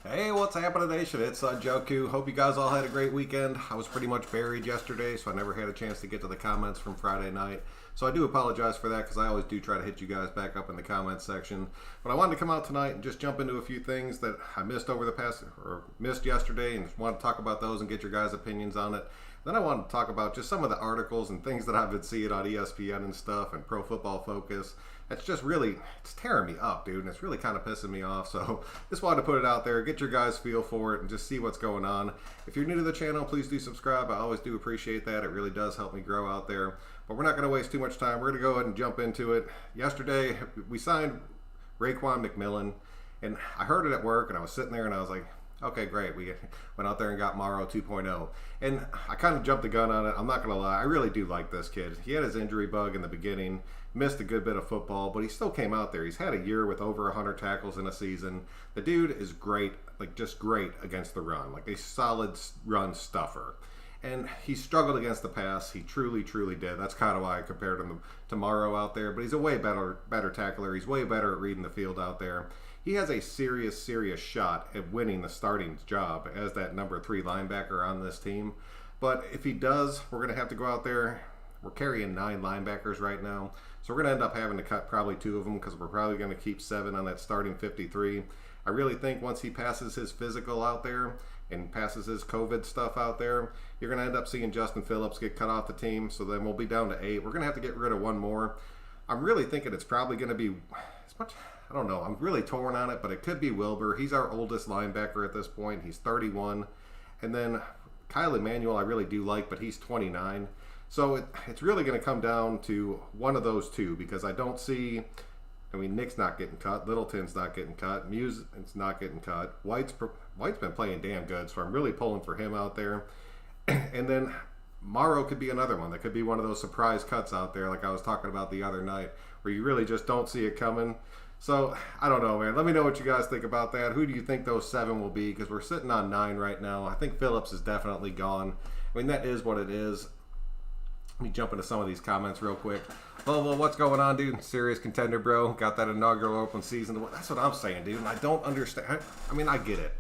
Hey, what's happening, nation? It's Joku. Hope you guys all had a great weekend. I was pretty much buried yesterday, so I never had a chance to get to the comments from Friday night. So I do apologize for that because I always do try to hit you guys back up in the comments section. But I wanted to come out tonight and just jump into a few things that I missed over the past, or missed yesterday, and want to talk about those and get your guys' opinions on it. Then I wanted to talk about just some of the articles and things that I've been seeing on ESPN and stuff and Pro Football Focus. It's just really, it's tearing me up, dude, and it's really kind of pissing me off. So just wanted to put it out there, get your guys' feel for it, and just see what's going on. If you're new to the channel, please do subscribe. I always do appreciate that. It really does help me grow out there. But we're not going to waste too much time. We're going to go ahead and jump into it. Yesterday, we signed Rayquan McMillan, and I heard it at work, and I was sitting there, and I was like, okay, great. We went out there and got Morrow 2.0. And I kind of jumped the gun on it. I'm not going to lie. I really do like this kid. He had his injury bug in the beginning, missed a good bit of football, but he still came out there. He's had a year with over 100 tackles in a season. The dude is great, like just great against the run, like a solid run stuffer. And he struggled against the pass. He truly, truly did. That's kind of why I compared him to Morrow out there. But he's a way better tackler. He's way better at reading the field out there. He has a serious shot at winning the starting job as that number 3 linebacker on this team. But if he does, we're going to have to go out there. We're carrying 9 linebackers right now. So we're going to end up having to cut probably 2 of them because we're probably going to keep 7 on that starting 53. I really think once he passes his physical out there and passes his COVID stuff out there, you're going to end up seeing Justin Phillips get cut off the team. So then we'll be down to 8. We're going to have to get rid of 1 more. I'm really thinking it's probably going to be as much. I don't know. I'm really torn on it, but it could be Wilbur. He's our oldest linebacker at this point. He's 31. And then Kyle Emanuel I really do like, but he's 29. So it's really going to come down to one of those 2 because I don't see, I mean, Nick's not getting cut. Littleton's not getting cut. Muse is not getting cut. White's been playing damn good, so I'm really pulling for him out there. And then Morrow could be another one. That could be one of those surprise cuts out there like I was talking about the other night where you really just don't see it coming. So, I don't know, man. Let me know what you guys think about that. Who do you think those 7 will be? Because we're sitting on 9 right now. I think Phillips is definitely gone. I mean, that is what it is. Let me jump into some of these comments real quick. Well, what's going on, dude? Serious contender, bro. Got that inaugural open season. That's what I'm saying, dude. And I don't understand. I mean, I get it.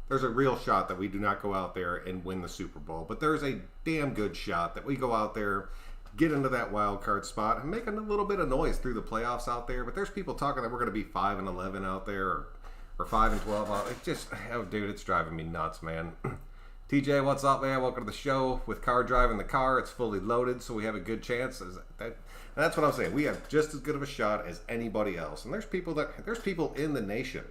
There's a real shot that we do not go out there and win the Super Bowl. But there's a damn good shot that we go out there, get into that wild card spot, and make a little bit of noise through the playoffs out there. But there's people talking that we're going to be 5-11 out there or 5-12 out. It just, oh, dude, it's driving me nuts, man. TJ, what's up, man? Welcome to the show. With car driving the car, it's fully loaded, so we have a good chance. That's what I'm saying. We have just as good of a shot as anybody else. And there's people in the nation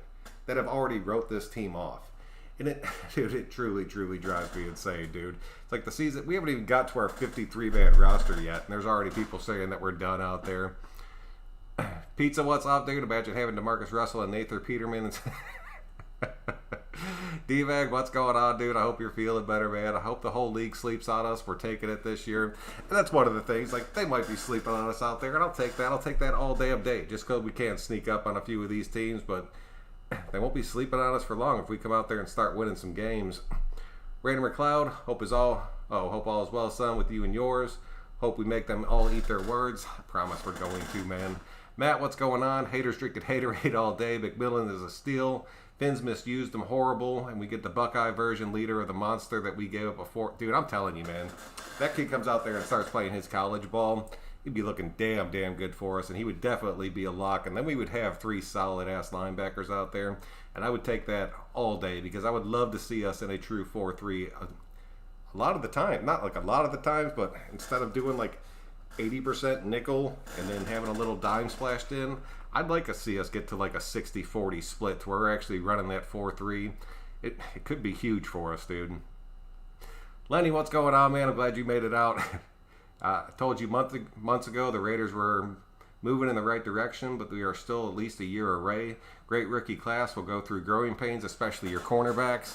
that have already wrote this team off. And dude, it truly drives me insane, dude. It's like the season, we haven't even got to our 53-man roster yet, and there's already people saying that we're done out there. Pizza, what's up, dude? Imagine having DeMarcus Russell and Nathan Peterman. D-Bag, what's going on, dude? I hope you're feeling better, man. I hope the whole league sleeps on us. We're taking it this year. And that's one of the things. Like, they might be sleeping on us out there, and I'll take that. I'll take that all damn day just because we can't sneak up on a few of these teams, but they won't be sleeping on us for long if we come out there and start winning some games. Rainer McLeod, hope all is well, son, with you and yours. Hope we make them all eat their words. I promise we're going to, man. Matt, what's going on? Haters drinking haterade all day. McMillan is a steal. Finn's misused him horrible, and we get the Buckeye version leader of the monster that we gave up before. Dude, I'm telling you, man. That kid comes out there and starts playing his college ball. He'd be looking damn good for us, and he would definitely be a lock. And then we would have 3 solid-ass linebackers out there, and I would take that all day because I would love to see us in a true 4-3 a lot of the time. Not like a lot of the times, but instead of doing like 80% nickel and then having a little dime splashed in, I'd like to see us get to like a 60-40 split to where we're actually running that 4-3. It could be huge for us, dude. Lenny, what's going on, man? I'm glad you made it out. I told you months ago the Raiders were moving in the right direction, but we are still at least a year away. Great rookie class will go through growing pains, especially your cornerbacks.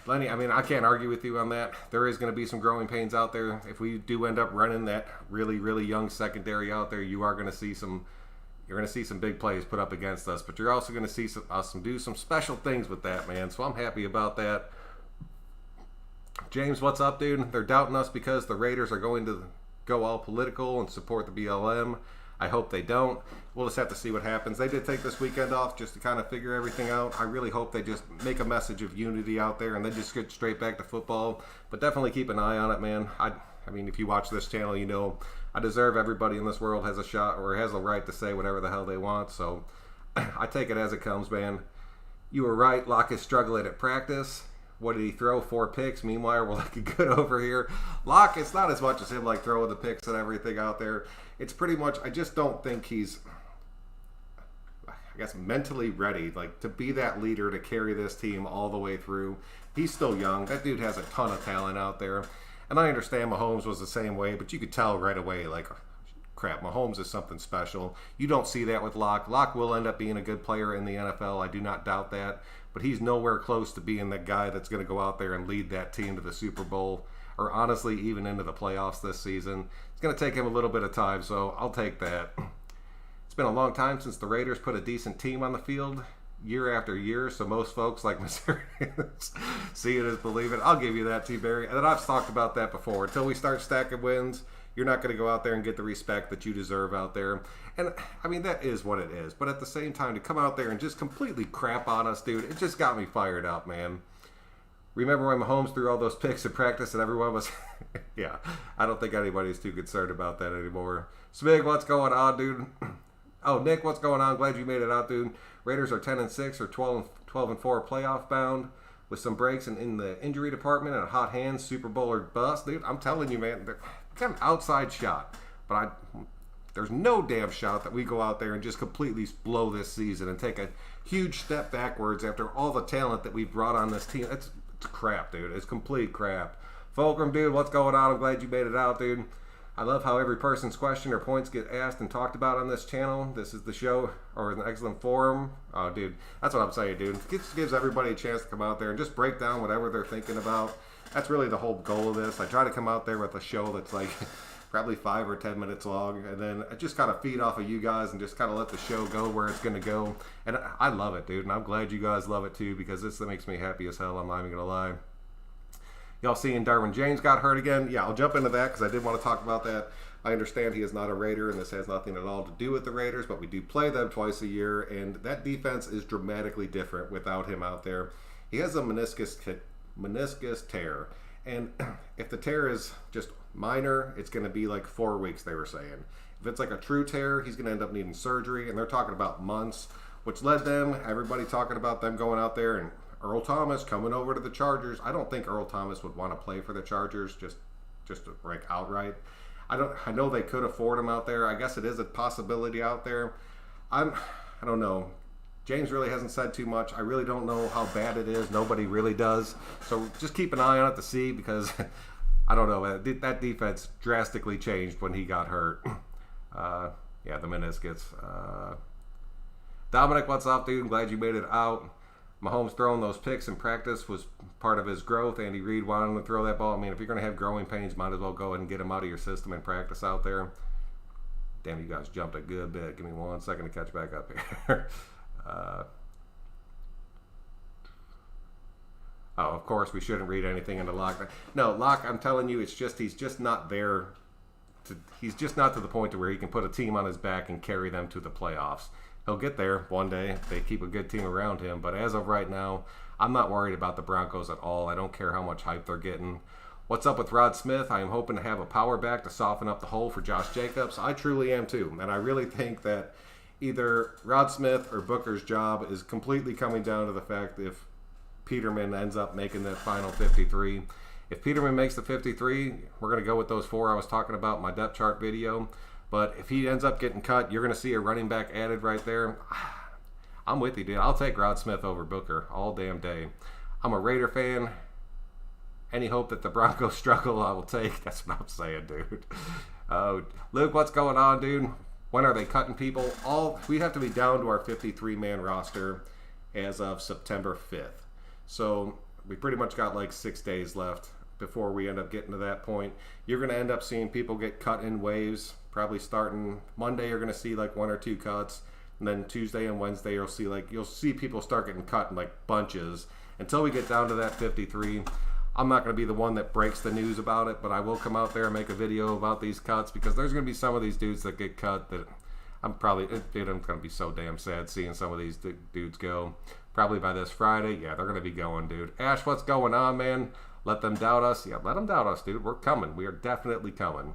Lenny, I mean, I can't argue with you on that. There is going to be some growing pains out there. If we do end up running that really young secondary out there, you are going to see some. You're going to see some big plays put up against us, but you're also going to see us do some special things with that, man. So I'm happy about that. James, what's up, dude? They're doubting us because the Raiders are going to go all political and support the BLM. I hope they don't. We'll just have to see what happens. They did take this weekend off just to kind of figure everything out. I really hope they just make a message of unity out there and they just get straight back to football. But definitely keep an eye on it, man. I mean, if you watch this channel, you know I deserve everybody in this world has a shot or has a right to say whatever the hell they want. So I take it as it comes, man. You were right. Locke is struggling at practice. What did he throw? 4 picks. Meanwhile, we're looking good over here. Locke, it's not as much as him like throwing the picks and everything out there. It's pretty much, I just don't think he's, I guess, mentally ready, like, to be that leader to carry this team all the way through. He's still young. That dude has a ton of talent out there. And I understand Mahomes was the same way, but you could tell right away, like, crap, Mahomes is something special. You don't see that with Locke. Locke will end up being a good player in the NFL. I do not doubt that. But he's nowhere close to being the guy that's going to go out there and lead that team to the Super Bowl, or honestly, even into the playoffs this season. It's going to take him a little bit of time, so I'll take that. It's been a long time since the Raiders put a decent team on the field year after year, so most folks like Missourians see it as believe it. I'll give you that, T-Barry. And then I've talked about that before. Until we start stacking wins, you're not going to go out there and get the respect that you deserve out there. And, I mean, that is what it is. But at the same time, to come out there and just completely crap on us, dude, it just got me fired up, man. Remember when Mahomes threw all those picks in practice and everyone was... yeah, I don't think anybody's too concerned about that anymore. Smig, what's going on, dude? Oh, Nick, what's going on? Glad you made it out, dude. Raiders are 10-6 or 12-4 playoff bound with some breaks in the injury department and a hot hand, Super Bowl or bust. Dude, I'm telling you, man, they're an outside shot. But there's no damn shot that we go out there and just completely blow this season and take a huge step backwards after all the talent that we've brought on this team. It's crap, dude. It's complete crap. Fulcrum, dude, what's going on? I'm glad you made it out, dude. I love how every person's question or points get asked and talked about on this channel. This is the show, or an excellent forum. Oh, dude, that's what I'm saying, dude. It just gives everybody a chance to come out there and just break down whatever they're thinking about. That's really the whole goal of this. I try to come out there with a show that's like probably 5 or 10 minutes long, and then I just kind of feed off of you guys and just kind of let the show go where it's going to go. And I love it, dude, and I'm glad you guys love it too, because this makes me happy as hell. I'm not even going to lie. Y'all seeing Derwin James got hurt again? Yeah, I'll jump into that because I did want to talk about that. I understand he is not a Raider, and this has nothing at all to do with the Raiders, but we do play them twice a year, and that defense is dramatically different without him out there. He has a meniscus tear, and if the tear is just minor, it's going to be like 4 weeks, they were saying. If it's like a true tear, he's going to end up needing surgery, and they're talking about months, which led everybody talking about them going out there and Earl Thomas coming over to the Chargers. I don't think Earl Thomas would want to play for the Chargers just to break outright. I know they could afford him out there. I guess it is a possibility out there. I don't know. James really hasn't said too much. I really don't know how bad it is. Nobody really does. So just keep an eye on it to see, because I don't know. That defense drastically changed when he got hurt. Yeah, the meniscus. Dominic, what's up, dude? Glad you made it out. Mahomes throwing those picks in practice was part of his growth. Andy Reid wanted him to throw that ball. I mean, if you're going to have growing pains, might as well go ahead and get him out of your system and practice out there. Damn, you guys jumped a good bit. Give me 1 second to catch back up here. Oh, of course, we shouldn't read anything into Locke. No, Locke, I'm telling you, it's just he's just not there. He's just not to the point to where he can put a team on his back and carry them to the playoffs. He'll get there one day if they keep a good team around him. But as of right now, I'm not worried about the Broncos at all. I don't care how much hype they're getting. What's up with Rod Smith? I am hoping to have a power back to soften up the hole for Josh Jacobs. I truly am too. And I really think that either Rod Smith or Booker's job is completely coming down to the fact if Peterman ends up making that final 53. If Peterman makes the 53, we're going to go with those 4 I was talking about in my depth chart video. But if he ends up getting cut, you're going to see a running back added right there. I'm with you, dude. I'll take Rod Smith over Booker all damn day. I'm a Raider fan. Any hope that the Broncos struggle, I will take. That's what I'm saying, dude. Luke, what's going on, dude? When are they cutting people? We have to be down to our 53-man roster as of September 5th. So we pretty much got like 6 days left before we end up getting to that point. You're going to end up seeing people get cut in waves. Probably starting Monday, you're going to see like 1 or 2 cuts. And then Tuesday and Wednesday, you'll see people start getting cut in like bunches. Until we get down to that 53, I'm not going to be the one that breaks the news about it, but I will come out there and make a video about these cuts, because there's going to be some of these dudes that get cut that dude, I'm going to be so damn sad seeing some of these dudes go. Probably by this Friday, yeah, they're going to be going, dude. Ash, what's going on, man? Let them doubt us. Yeah, let them doubt us, dude. We're coming. We are definitely coming.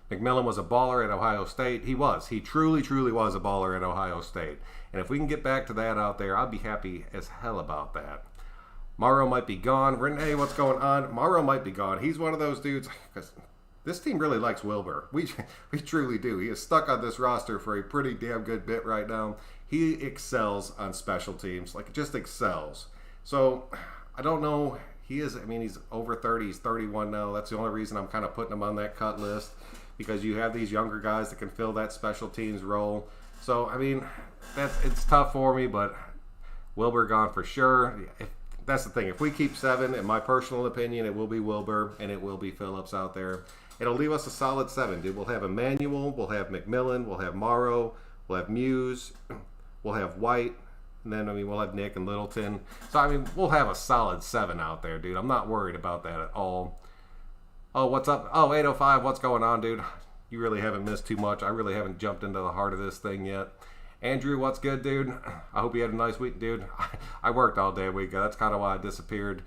McMillan was a baller at Ohio State. He was. He truly, truly was a baller at Ohio State. And if we can get back to that out there, I'll be happy as hell about that. Morrow might be gone. Renee, what's going on? Morrow might be gone. He's one of those dudes. This team really likes Wilbur. We truly do. He is stuck on this roster for a pretty damn good bit right now. He excels on special teams. Like, just excels. So, I don't know. He's over 30. He's 31 now. That's the only reason I'm kind of putting him on that cut list. Because you have these younger guys that can fill that special teams role. So, it's tough for me, but Wilbur gone for sure. That's the thing. If we keep 7, in my personal opinion, it will be Wilbur and it will be Phillips out there. It'll leave us a solid 7, dude. We'll have Emmanuel, we'll have McMillan, we'll have Morrow, we'll have Muse, we'll have White, and then, we'll have Nick and Littleton. So, we'll have a solid 7 out there, dude. I'm not worried about that at all. Oh, what's up? Oh, 805, what's going on, dude? You really haven't missed too much. I really haven't jumped into the heart of this thing yet. Andrew, what's good, dude? I hope you had a nice week, dude. I worked all day a week ago. That's kind of why I disappeared.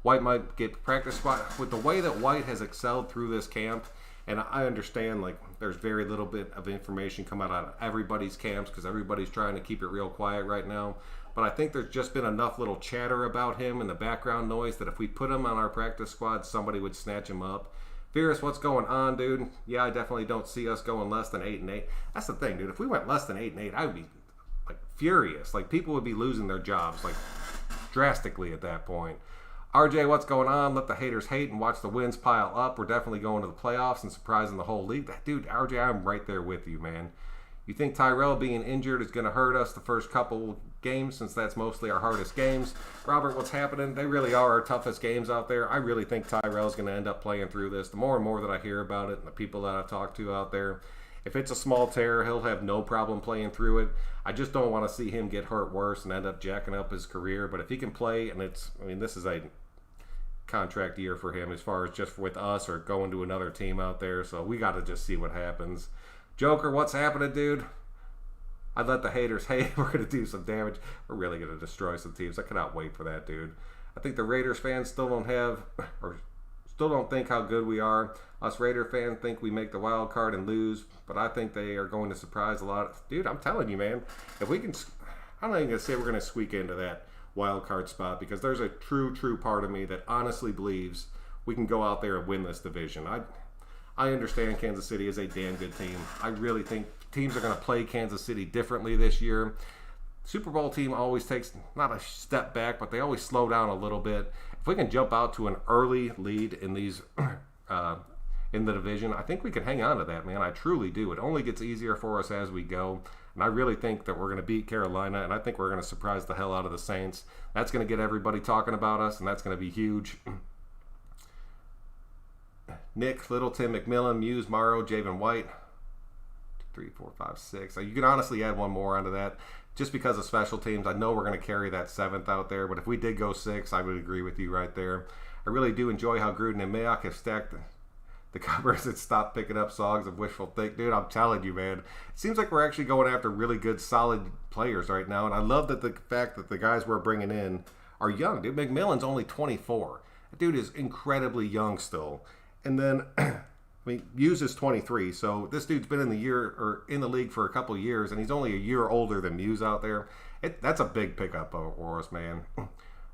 White might get practice spot. With the way that White has excelled through this camp, and I understand, there's very little bit of information come out of everybody's camps because everybody's trying to keep it real quiet right now. But I think there's just been enough little chatter about him and the background noise that if we put him on our practice squad, somebody would snatch him up. Fierce, what's going on, dude? Yeah, I definitely don't see us going less than 8-8. That's the thing, dude. If we went less than 8-8, I would be furious. People would be losing their jobs drastically at that point. RJ, what's going on? Let the haters hate and watch the wins pile up. We're definitely going to the playoffs and surprising the whole league. Dude, RJ, I'm right there with you, man. You think Tyrell being injured is going to hurt us the first couple games since that's mostly our hardest games? Robert, what's happening? They really are our toughest games out there. I really think Tyrell's going to end up playing through this. The more and more that I hear about it and the people that I've talked to out there, if it's a small tear, he'll have no problem playing through it. I just don't want to see him get hurt worse and end up jacking up his career. But if he can play, and this is a contract year for him as far as just with us or going to another team out there. So we got to just see what happens. Joker, what's happening, dude? I'd let the haters hate. We're going to do some damage. We're really going to destroy some teams. I cannot wait for that, dude. I think the Raiders fans still don't think how good we are. Us Raider fans think we make the wild card and lose, but I think they are going to surprise a lot. Dude, I'm telling you, man. If we can, I'm not even going to say we're going to squeak into that wild card spot because there's a true part of me that honestly believes we can go out there and win this division. I understand Kansas City is a damn good team. I really think teams are going to play Kansas City differently this year. Super Bowl team always takes, not a step back, but they always slow down a little bit. If we can jump out to an early lead in these in the division, I think we can hang on to that, man. I truly do. It only gets easier for us as we go. And I really think that we're going to beat Carolina, and I think we're going to surprise the hell out of the Saints. That's going to get everybody talking about us, and that's going to be huge. Nick, Littleton, McMillan, Muse, Morrow, Javen White. 2, 3, 4, 5, 6. You can honestly add one more onto that. Just because of special teams, I know we're going to carry that 7th out there, but if we did go 6, I would agree with you right there. I really do enjoy how Gruden and Mayock have stacked the covers and stopped picking up songs of wishful think. Dude, I'm telling you, man. It seems like we're actually going after really good, solid players right now, and I love that the fact that the guys we're bringing in are young. Dude, McMillan's only 24. That dude is incredibly young still. And then, Muse is 23, so this dude's been in the league for a couple of years, and he's only a year older than Muse out there. That's a big pickup for us, man.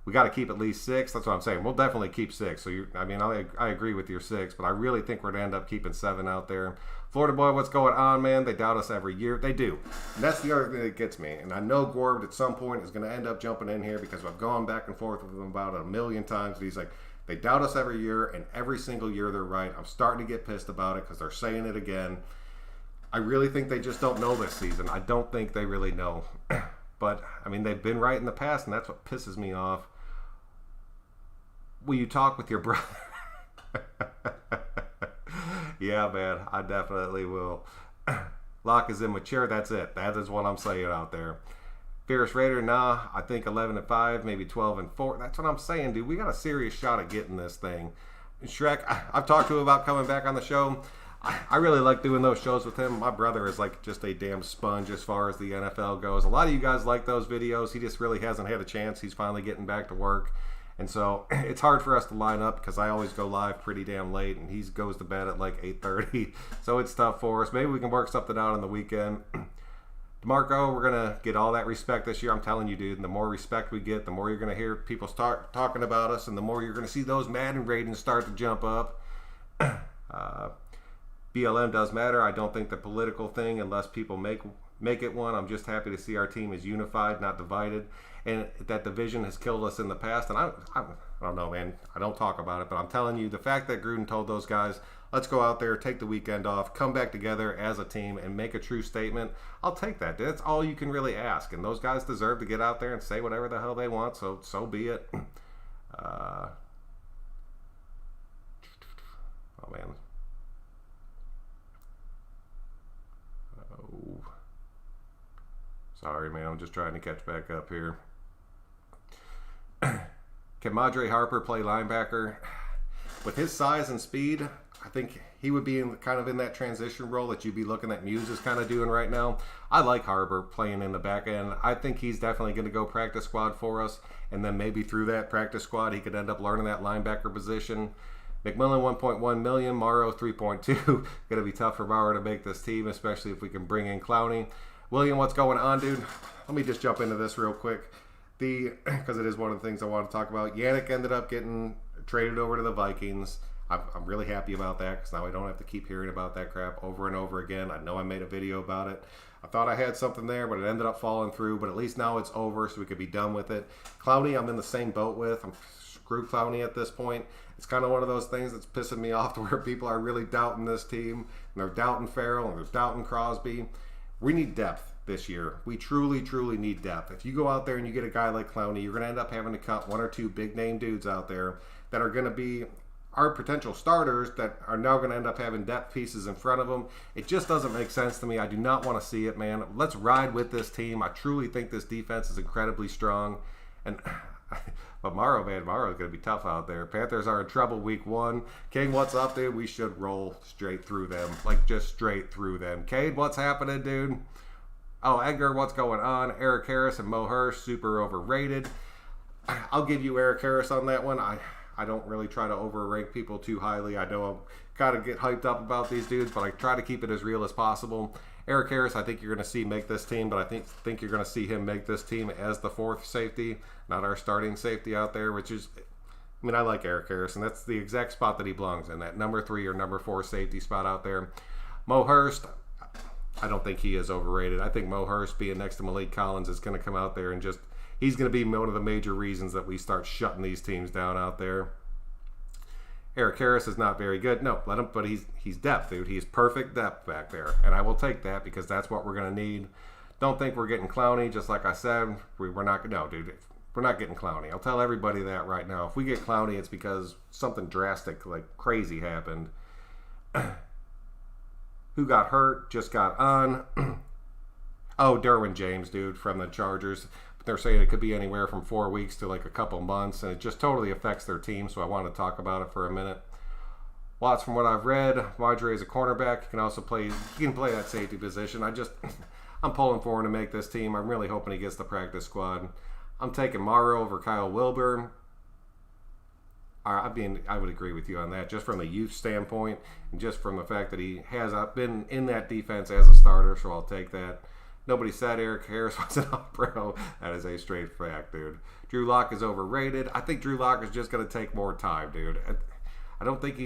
We got to keep at least 6. That's what I'm saying. We'll definitely keep 6. So I agree with your 6, but I really think we're going to end up keeping 7 out there. Florida boy, what's going on, man? They doubt us every year. They do. And that's the other thing that gets me. And I know Gorb at some point is going to end up jumping in here because I've gone back and forth with him about it a million times. But he's like, they doubt us every year, and every single year they're right. I'm starting to get pissed about it because they're saying it again. I really think they just don't know this season. I don't think they really know. But, they've been right in the past, and that's what pisses me off. Will you talk with your brother? Yeah, man, I definitely will. Locke is immature. That's it. That is what I'm saying out there. Fierce Raider, nah. I think 11-5, maybe 12-4. That's what I'm saying, dude. We got a serious shot at getting this thing. Shrek, I've talked to him about coming back on the show. I really like doing those shows with him. My brother is like just a damn sponge as far as the NFL goes. A lot of you guys like those videos. He just really hasn't had a chance. He's finally getting back to work. And so it's hard for us to line up because I always go live pretty damn late and he goes to bed at like 8:30. So it's tough for us. Maybe we can work something out on the weekend. DeMarco, we're going to get all that respect this year. I'm telling you, dude, and the more respect we get, the more you're going to hear people start talking about us and the more you're going to see those Madden ratings start to jump up. BLM does matter. I don't think the political thing, unless people make it one. I'm just happy to see our team is unified, not divided. And that division has killed us in the past. And I don't know, man. I don't talk about it. But I'm telling you, the fact that Gruden told those guys, let's go out there, take the weekend off, come back together as a team and make a true statement, I'll take that. That's all you can really ask. And those guys deserve to get out there and say whatever the hell they want. So be it. Oh, man. Oh. Sorry, man. I'm just trying to catch back up here. Can Madre Harper play linebacker? With his size and speed, I think he would be kind of in that transition role that you'd be looking at Muse is kind of doing right now. I like Harper playing in the back end. I think he's definitely going to go practice squad for us. And then maybe through that practice squad, he could end up learning that linebacker position. McMillan, $1.1 million. Morrow, $3.2. Going to be tough for Morrow to make this team, especially if we can bring in Clowney. William, what's going on, dude? Let me just jump into this real quick. Because it is one of the things I want to talk about. Yannick ended up getting traded over to the Vikings. I'm really happy about that because now I don't have to keep hearing about that crap over and over again. I know I made a video about it. I thought I had something there, but it ended up falling through. But at least now it's over, so we could be done with it. Clowney, I'm in the same boat with. I'm screw Clowney at this point. It's kind of one of those things that's pissing me off to where people are really doubting this team. And they're doubting Farrell and they're doubting Crosby. We need depth this year. We truly, truly need depth. If you go out there and you get a guy like Clowney, you're going to end up having to cut one or two big name dudes out there that are going to be our potential starters that are now going to end up having depth pieces in front of them. It just doesn't make sense to me. I do not want to see it, man. Let's ride with this team. I truly think this defense is incredibly strong. And but Morrow, man, Morrow is going to be tough out there. Panthers are in trouble week 1. Cade, what's up, dude? We should roll straight through them. Like, just straight through them. Cade, what's happening, dude? Oh, Edgar, what's going on? Eric Harris and Mo Hurst, super overrated. I'll give you Eric Harris on that one. I don't really try to overrate people too highly. I know I'm kind of get hyped up about these dudes, but I try to keep it as real as possible. Eric Harris, I think you're going to see make this team, but I think you're going to see him make this team as the 4th safety, not our starting safety out there, which is, I mean, I like Eric Harris, and that's the exact spot that he belongs in, that number 3 or number 4 safety spot out there. Mo Hurst, I don't think he is overrated. I think Mo Hurst being next to Malik Collins is going to come out there and just, he's going to be one of the major reasons that we start shutting these teams down out there. Eric Harris is not very good. No, let him, but he's depth, dude. He's perfect depth back there, and I will take that because that's what we're going to need. Don't think we're getting Clowney, just like I said. We're not, no, dude. We're not getting Clowney. I'll tell everybody that right now. If we get Clowney, it's because something drastic, like crazy happened. Who got hurt, just got on. Oh, Derwin James, dude, from the Chargers. They're saying it could be anywhere from 4 weeks to like a couple months, and it just totally affects their team, so I want to talk about it for a minute. Watts, from what I've read, Madre is a cornerback. He can also play that safety position. I'm pulling for him to make this team. I'm really hoping he gets the practice squad. I'm taking Morrow over Kyle Wilbur. I would agree with you on that, just from a youth standpoint, and just from the fact that he has been in that defense as a starter, so I'll take that. Nobody said Eric Harris was an all-pro. That is a straight fact, dude. Drew Lock is overrated. I think Drew Lock is just going to take more time, dude. I don't think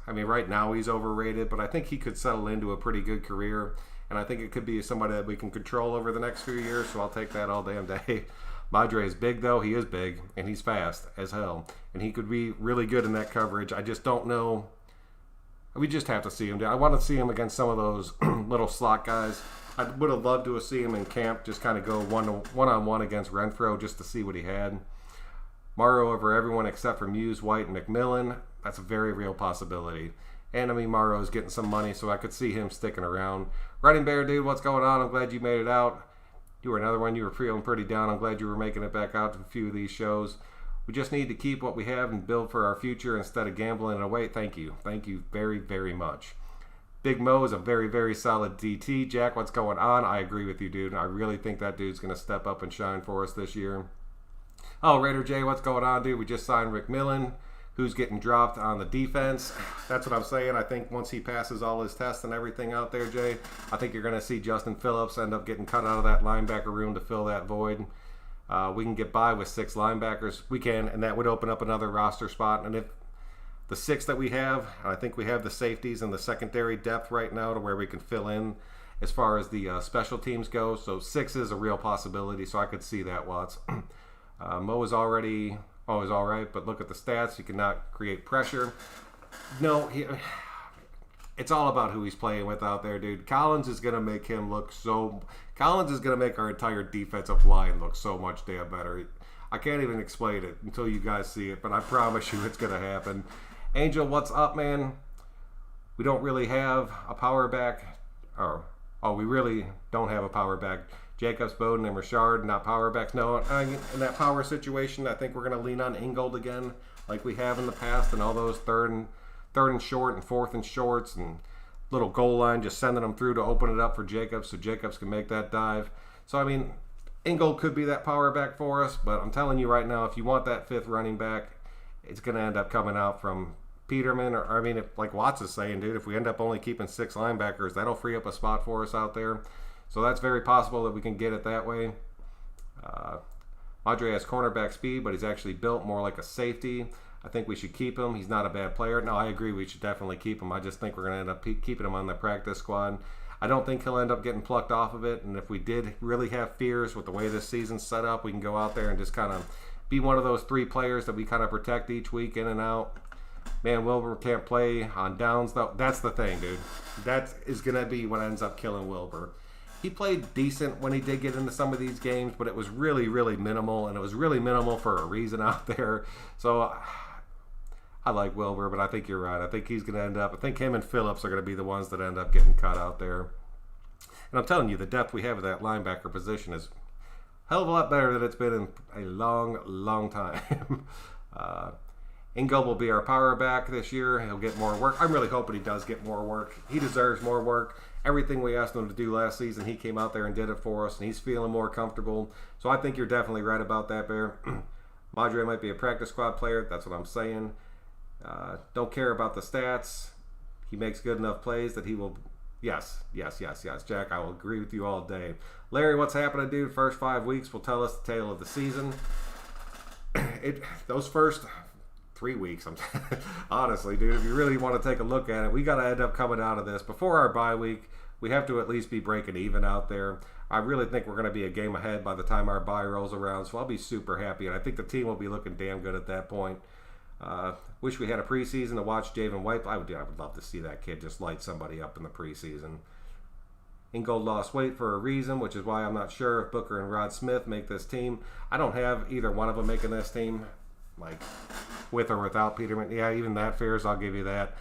right now he's overrated, but I think he could settle into a pretty good career, and I think it could be somebody that we can control over the next few years, so I'll take that all damn day. Madre is big, though. He is big, and he's fast as hell, and he could be really good in that coverage. I just don't know. We just have to see him. I want to see him against some of those little slot guys. I would have loved to have seen him in camp just kind of go one-on-one against Renfro just to see what he had. Morrow over everyone except for Muse, White, and McMillan. That's a very real possibility. And, Morrow is getting some money, so I could see him sticking around. Running Bear, dude, what's going on? I'm glad you made it out. You were another one. You were feeling pretty down. I'm glad you were making it back out to a few of these shows. We just need to keep what we have and build for our future instead of gambling it away. Thank you. Thank you very, very much. Big Mo is a very, very solid DT. Jack, what's going on? I agree with you, dude. I really think that dude's going to step up and shine for us this year. Oh, Raider J, what's going on, dude? We just signed McMillan, who's getting dropped on the defense. That's what I'm saying. I think once he passes all his tests and everything out there, Jay, I think you're going to see Justin Phillips end up getting cut out of that linebacker room to fill that void. We can get by with 6 linebackers. We can, and that would open up another roster spot. And if the 6 that we have, I think we have the safeties and the secondary depth right now to where we can fill in as far as the special teams go. So 6 is a real possibility, so I could see that, Watts. Mo is already always all right, but look at the stats. You cannot create pressure. No, it's all about who he's playing with out there, dude. Collins is going to make him look so... Collins is going to make our entire defensive line look so much damn better. I can't even explain it until you guys see it, but I promise you it's going to happen. Angel, what's up, man? We don't really have a power back. We really don't have a power back. Jacobs, Bowden, and Richard, not power backs. No, in that power situation, I think we're going to lean on Ingold again, like we have in the past, and all those third and short and fourth and shorts and little goal line, just sending them through to open it up for Jacobs so Jacobs can make that dive. So, I mean, Ingold could be that power back for us, but I'm telling you right now, if you want that 5th running back, it's going to end up coming out from Peterman, like Watts is saying, dude, if we end up only keeping 6 linebackers, that'll free up a spot for us out there. So that's very possible that we can get it that way. Madre has cornerback speed, but he's actually built more like a safety. I think we should keep him. He's not a bad player. No, I agree we should definitely keep him. I just think we're going to end up keeping him on the practice squad. I don't think he'll end up getting plucked off of it, and if we did really have fears with the way this season's set up, we can go out there and just kind of be one of those 3 players that we kind of protect each week in and out. Man, Wilbur can't play on downs, though. That's the thing, dude. That is going to be what ends up killing Wilbur. He played decent when he did get into some of these games, but it was really, really minimal, and it was really minimal for a reason out there. So I like Wilbur, but I think you're right. I think he's going to end up, I think him and Phillips are going to be the ones that end up getting cut out there. And I'm telling you, the depth we have at that linebacker position is a hell of a lot better than it's been in a long, long time. Ingold will be our power back this year. He'll get more work. I'm really hoping he does get more work. He deserves more work. Everything we asked him to do last season, he came out there and did it for us, and he's feeling more comfortable. So I think you're definitely right about that, Bear. Madre might be a practice squad player. That's what I'm saying. Don't care about the stats. He makes good enough plays that he will... Yes, Jack, I will agree with you all day. Larry, what's happening, dude? First 5 weeks will tell us the tale of the season. Those first 3 weeks, honestly, dude, if you really want to take a look at it, we got to end up coming out of this. Before our bye week, we have to at least be breaking even out there. I really think we're going to be a game ahead by the time our bye rolls around, so I'll be super happy, and I think the team will be looking damn good at that point. Wish we had a preseason to watch Javen White. I would love to see that kid just light somebody up in the preseason. Ingold lost weight for a reason, which is why I'm not sure if Booker and Rod Smith make this team. I don't have either one of them making this team, like with or without Peterman. Yeah, even that fares, I'll give you that.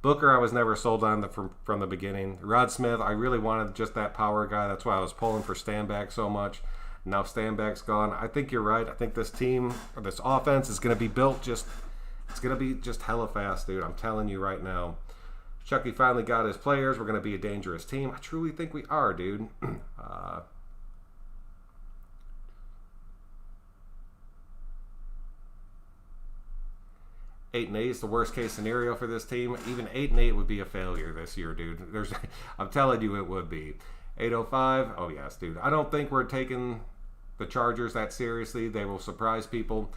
Booker, I was never sold on from the beginning. Rod Smith, I really wanted just that power guy. That's why I was pulling for Stanback so much. Now Stanback's gone. I think you're right. I think this team, or this offense, is going to be built it's going to be just hella fast, dude. I'm telling you right now. Chucky finally got his players. We're going to be a dangerous team. I truly think we are, dude. 8-8 is the worst case scenario for this team. Even 8-8 would be a failure this year, dude. I'm telling you, it would be. 805. Oh yes, dude. I don't think we're taking the Chargers that seriously. They will surprise people.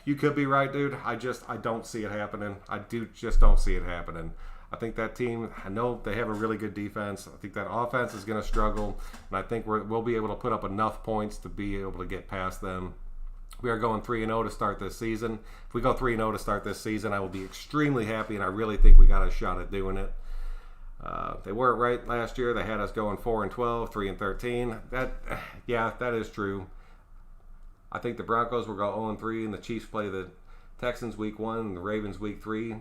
You could be right, dude. I don't see it happening. I just don't see it happening. I think that team, I know they have a really good defense. I think that offense is going to struggle, and I think we'll be able to put up enough points to be able to get past them. We are going 3-0 to start this season. If we go 3-0 to start this season, I will be extremely happy, and I really think we got a shot at doing it. They weren't right last year. They had us going 4-12, 3-13. That is true. I think the Broncos will go 0-3, and the Chiefs play the Texans week 1 and the Ravens week 3.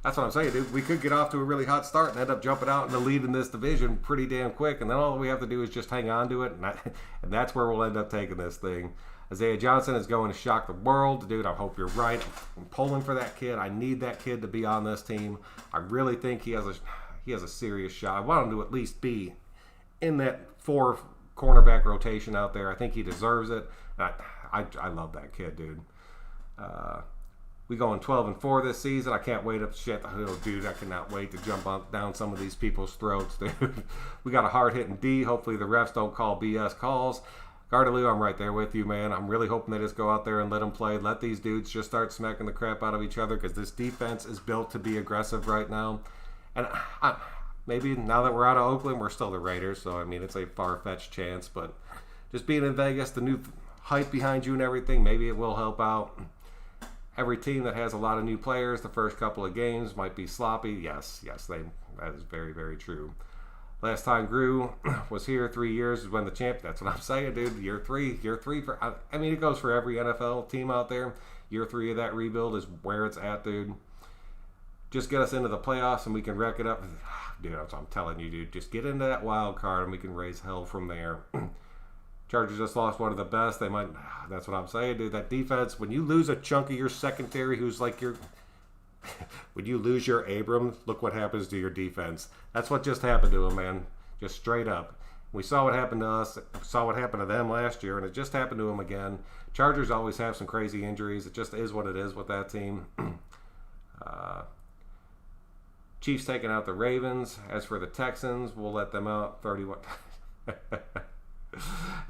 That's what I'm saying, dude. We could get off to a really hot start and end up jumping out in the lead in this division pretty damn quick, and then all we have to do is just hang on to it, and that's where we'll end up taking this thing. Isaiah Johnson is going to shock the world. Dude, I hope you're right. I'm pulling for that kid. I need that kid to be on this team. I really think he has he has a serious shot. I want him to at least be in that 4 cornerback rotation out there. I think he deserves it. I love that kid, dude. We going 12-4 this season. I can't wait up shit. Oh, dude, I cannot wait to jump down some of these people's throats, dude. We got a hard-hitting D. Hopefully the refs don't call BS calls. Gardaloo, I'm right there with you, man. I'm really hoping they just go out there and let them play. Let these dudes just start smacking the crap out of each other because this defense is built to be aggressive right now. And maybe now that we're out of Oakland, we're still the Raiders. So, I mean, it's a far-fetched chance. But just being in Vegas, the new hype behind you and everything, maybe it will help out. Every team that has a lot of new players, the first couple of games might be sloppy. Yes, that is very, very true. Last time Drew was here, 3 years is when the champ. That's what I'm saying, dude. Year three for. I mean, it goes for every NFL team out there. Year 3 of that rebuild is where it's at, dude. Just get us into the playoffs and we can wreck it up, dude. That's what I'm telling you, dude. Just get into that wild card and we can raise hell from there. Chargers just lost one of the best. They might. That's what I'm saying, dude. That defense. When you lose a chunk of your secondary, who's like your. When you lose your Abrams, look what happens to your defense. That's what just happened to him, man. Just straight up. We saw what happened to us, saw what happened to them last year, and it just happened to them again. Chargers always have some crazy injuries. It just is what it is with that team. Chiefs taking out the Ravens. As for the Texans, we'll let them out 31.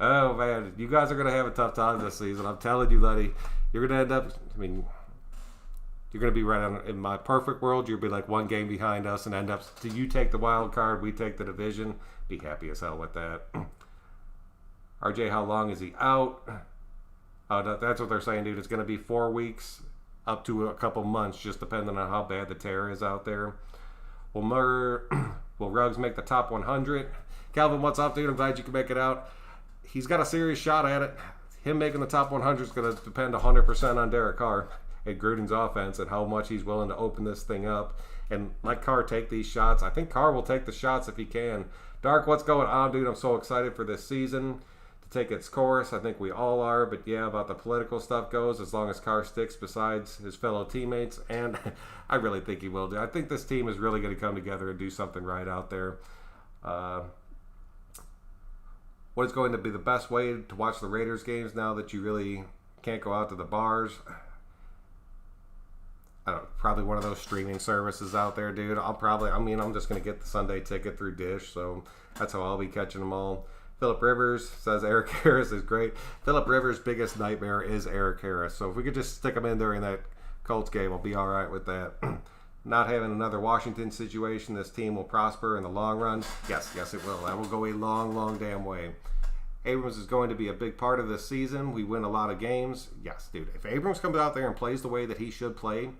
Oh, man. You guys are going to have a tough time this season. I'm telling you, Letty. You're going to end up, you're going to be right on. In my perfect world, you'll be like one game behind us and end up, you take the wild card, we take the division. Be happy as hell with that. RJ, how long is he out? That's what they're saying, dude. It's going to be 4 weeks up to a couple months, just depending on how bad the tear is out there. Will Ruggs make the top 100? Calvin, what's up, dude? I'm glad you can make it out. He's got a serious shot at it. Him making the top 100 is going to depend 100% on Derek Carr and Gruden's offense and how much he's willing to open this thing up and let Carr take these shots. I think Carr will take the shots if he can. Dark, what's going on, dude? I'm so excited for this season to take its course. I think we all are, but yeah, about the political stuff goes, as long as Carr sticks besides his fellow teammates, and I really think he will do. I think this team is really going to come together and do something right out there. What is going to be the best way to watch the Raiders games now that you really can't go out to the bars? I don't know, probably one of those streaming services out there, dude. I'm just going to get the Sunday ticket through Dish, so that's how I'll be catching them all. Philip Rivers says Eric Harris is great. Philip Rivers' biggest nightmare is Eric Harris, so if we could just stick him in during that Colts game, I'll be all right with that. Not having another Washington situation, this team will prosper in the long run. Yes, it will. That will go a long, long damn way. Abrams is going to be a big part of this season. We win a lot of games. Yes, dude. If Abrams comes out there and plays the way that he should play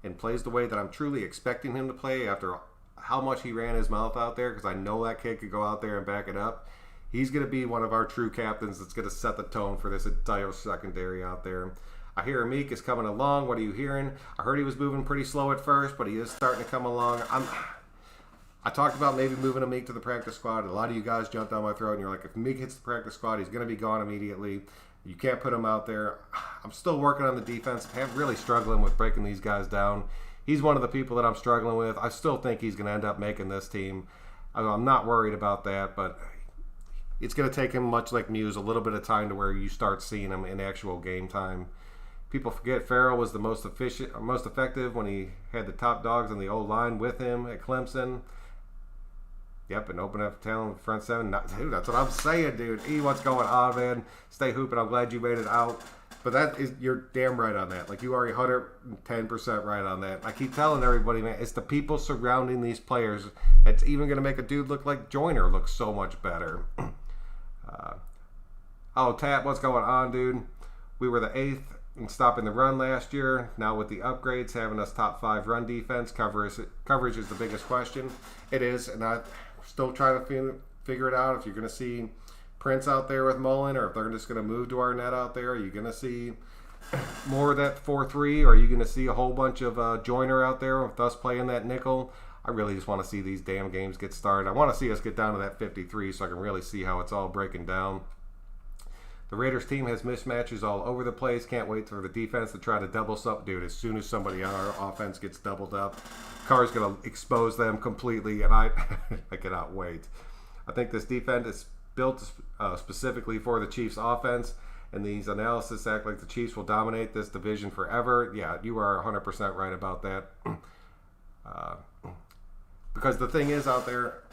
and plays the way that I'm truly expecting him to play after how much he ran his mouth out there, because I know that kid could go out there and back it up, he's going to be one of our true captains that's going to set the tone for this entire secondary out there. I hear Meek is coming along. What are you hearing? I heard he was moving pretty slow at first, but he is starting to come along. I talked about maybe moving a Meek to the practice squad. A lot of you guys jumped down my throat, and you're like, if Meek hits the practice squad, he's going to be gone immediately. You can't put him out there. I'm still working on the defense. I'm really struggling with breaking these guys down. He's one of the people that I'm struggling with. I still think he's going to end up making this team. I'm not worried about that, but it's going to take him, much like Muse, a little bit of time to where you start seeing him in actual game time. People forget Farrell was the most effective when he had the top dogs on the O-line with him at Clemson. Yep, and open up talent front seven. Dude, that's what I'm saying, dude. What's going on, man? Stay hooping. I'm glad you made it out. But you're damn right on that. Like, you are 110% right on that. I keep telling everybody, man, it's the people surrounding these players that's even going to make a dude look like Joyner look so much better. Tap, what's going on, dude? We were the 8th in stopping the run last year. Now with the upgrades, having us top 5 run defense, coverage is the biggest question. It is, and I'm still trying to figure it out. If you're going to see Prince out there with Mullen, or if they're just going to move to Arnett out there, are you going to see more of that 4-3, or are you going to see a whole bunch of Joyner out there with us playing that nickel? I really just want to see these damn games get started. I want to see us get down to that 53 so I can really see how it's all breaking down. The Raiders team has mismatches all over the place. Can't wait for the defense to try to double something. Dude, as soon as somebody on our offense gets doubled up, Carr's going to expose them completely, and I cannot wait. I think this defense is built specifically for the Chiefs' offense, and these analysis act like the Chiefs will dominate this division forever. Yeah, you are 100% right about that. Because the thing is out there,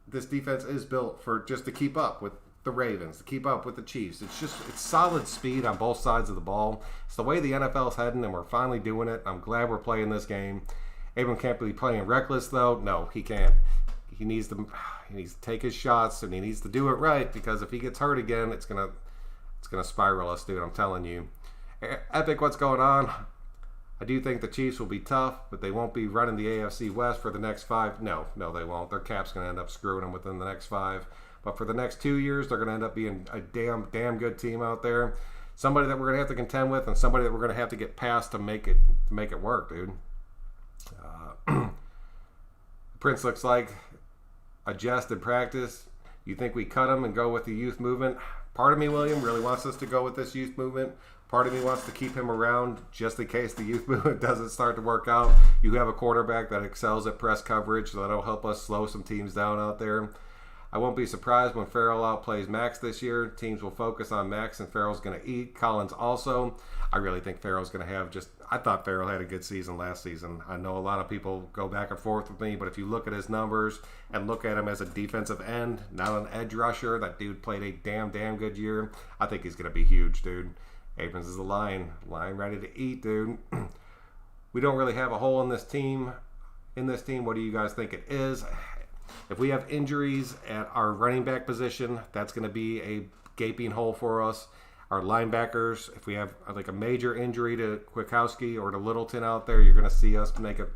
this defense is built for just to keep up with the Ravens, to keep up with the Chiefs. It's solid speed on both sides of the ball. It's the way the NFL's heading, and we're finally doing it. I'm glad we're playing this game. Abram can't be playing reckless, though. No, he can't. He needs to take his shots, and he needs to do it right, because if he gets hurt again, it's gonna spiral us, dude. I'm telling you. Epic, what's going on? I do think the Chiefs will be tough, but they won't be running the AFC West for the next 5. No, they won't. Their cap's going to end up screwing them within the next 5. But for the next 2 years, they're going to end up being a damn good team out there. Somebody that we're going to have to contend with, and somebody that we're going to have to get past to make it work, dude. Prince looks like a jest in practice. You think we cut him and go with the youth movement? Part of me, William, really wants us to go with this youth movement. Part of me wants to keep him around just in case the youth movement doesn't start to work out. You have a quarterback that excels at press coverage, so that'll help us slow some teams down out there. I won't be surprised when Farrell outplays Max this year. Teams will focus on Max, and Farrell's going to eat. Collins also. I really think Farrell's going to have I thought Farrell had a good season last season. I know a lot of people go back and forth with me, but if you look at his numbers and look at him as a defensive end, not an edge rusher, that dude played a damn good year. I think he's going to be huge, dude. Abrams is the line ready to eat, dude. We don't really have a hole in this team. What do you guys think it is? If we have injuries at our running back position, that's going to be a gaping hole for us. Our linebackers, if we have like a major injury to Kwiatkowski or to Littleton out there, you're going to see us make a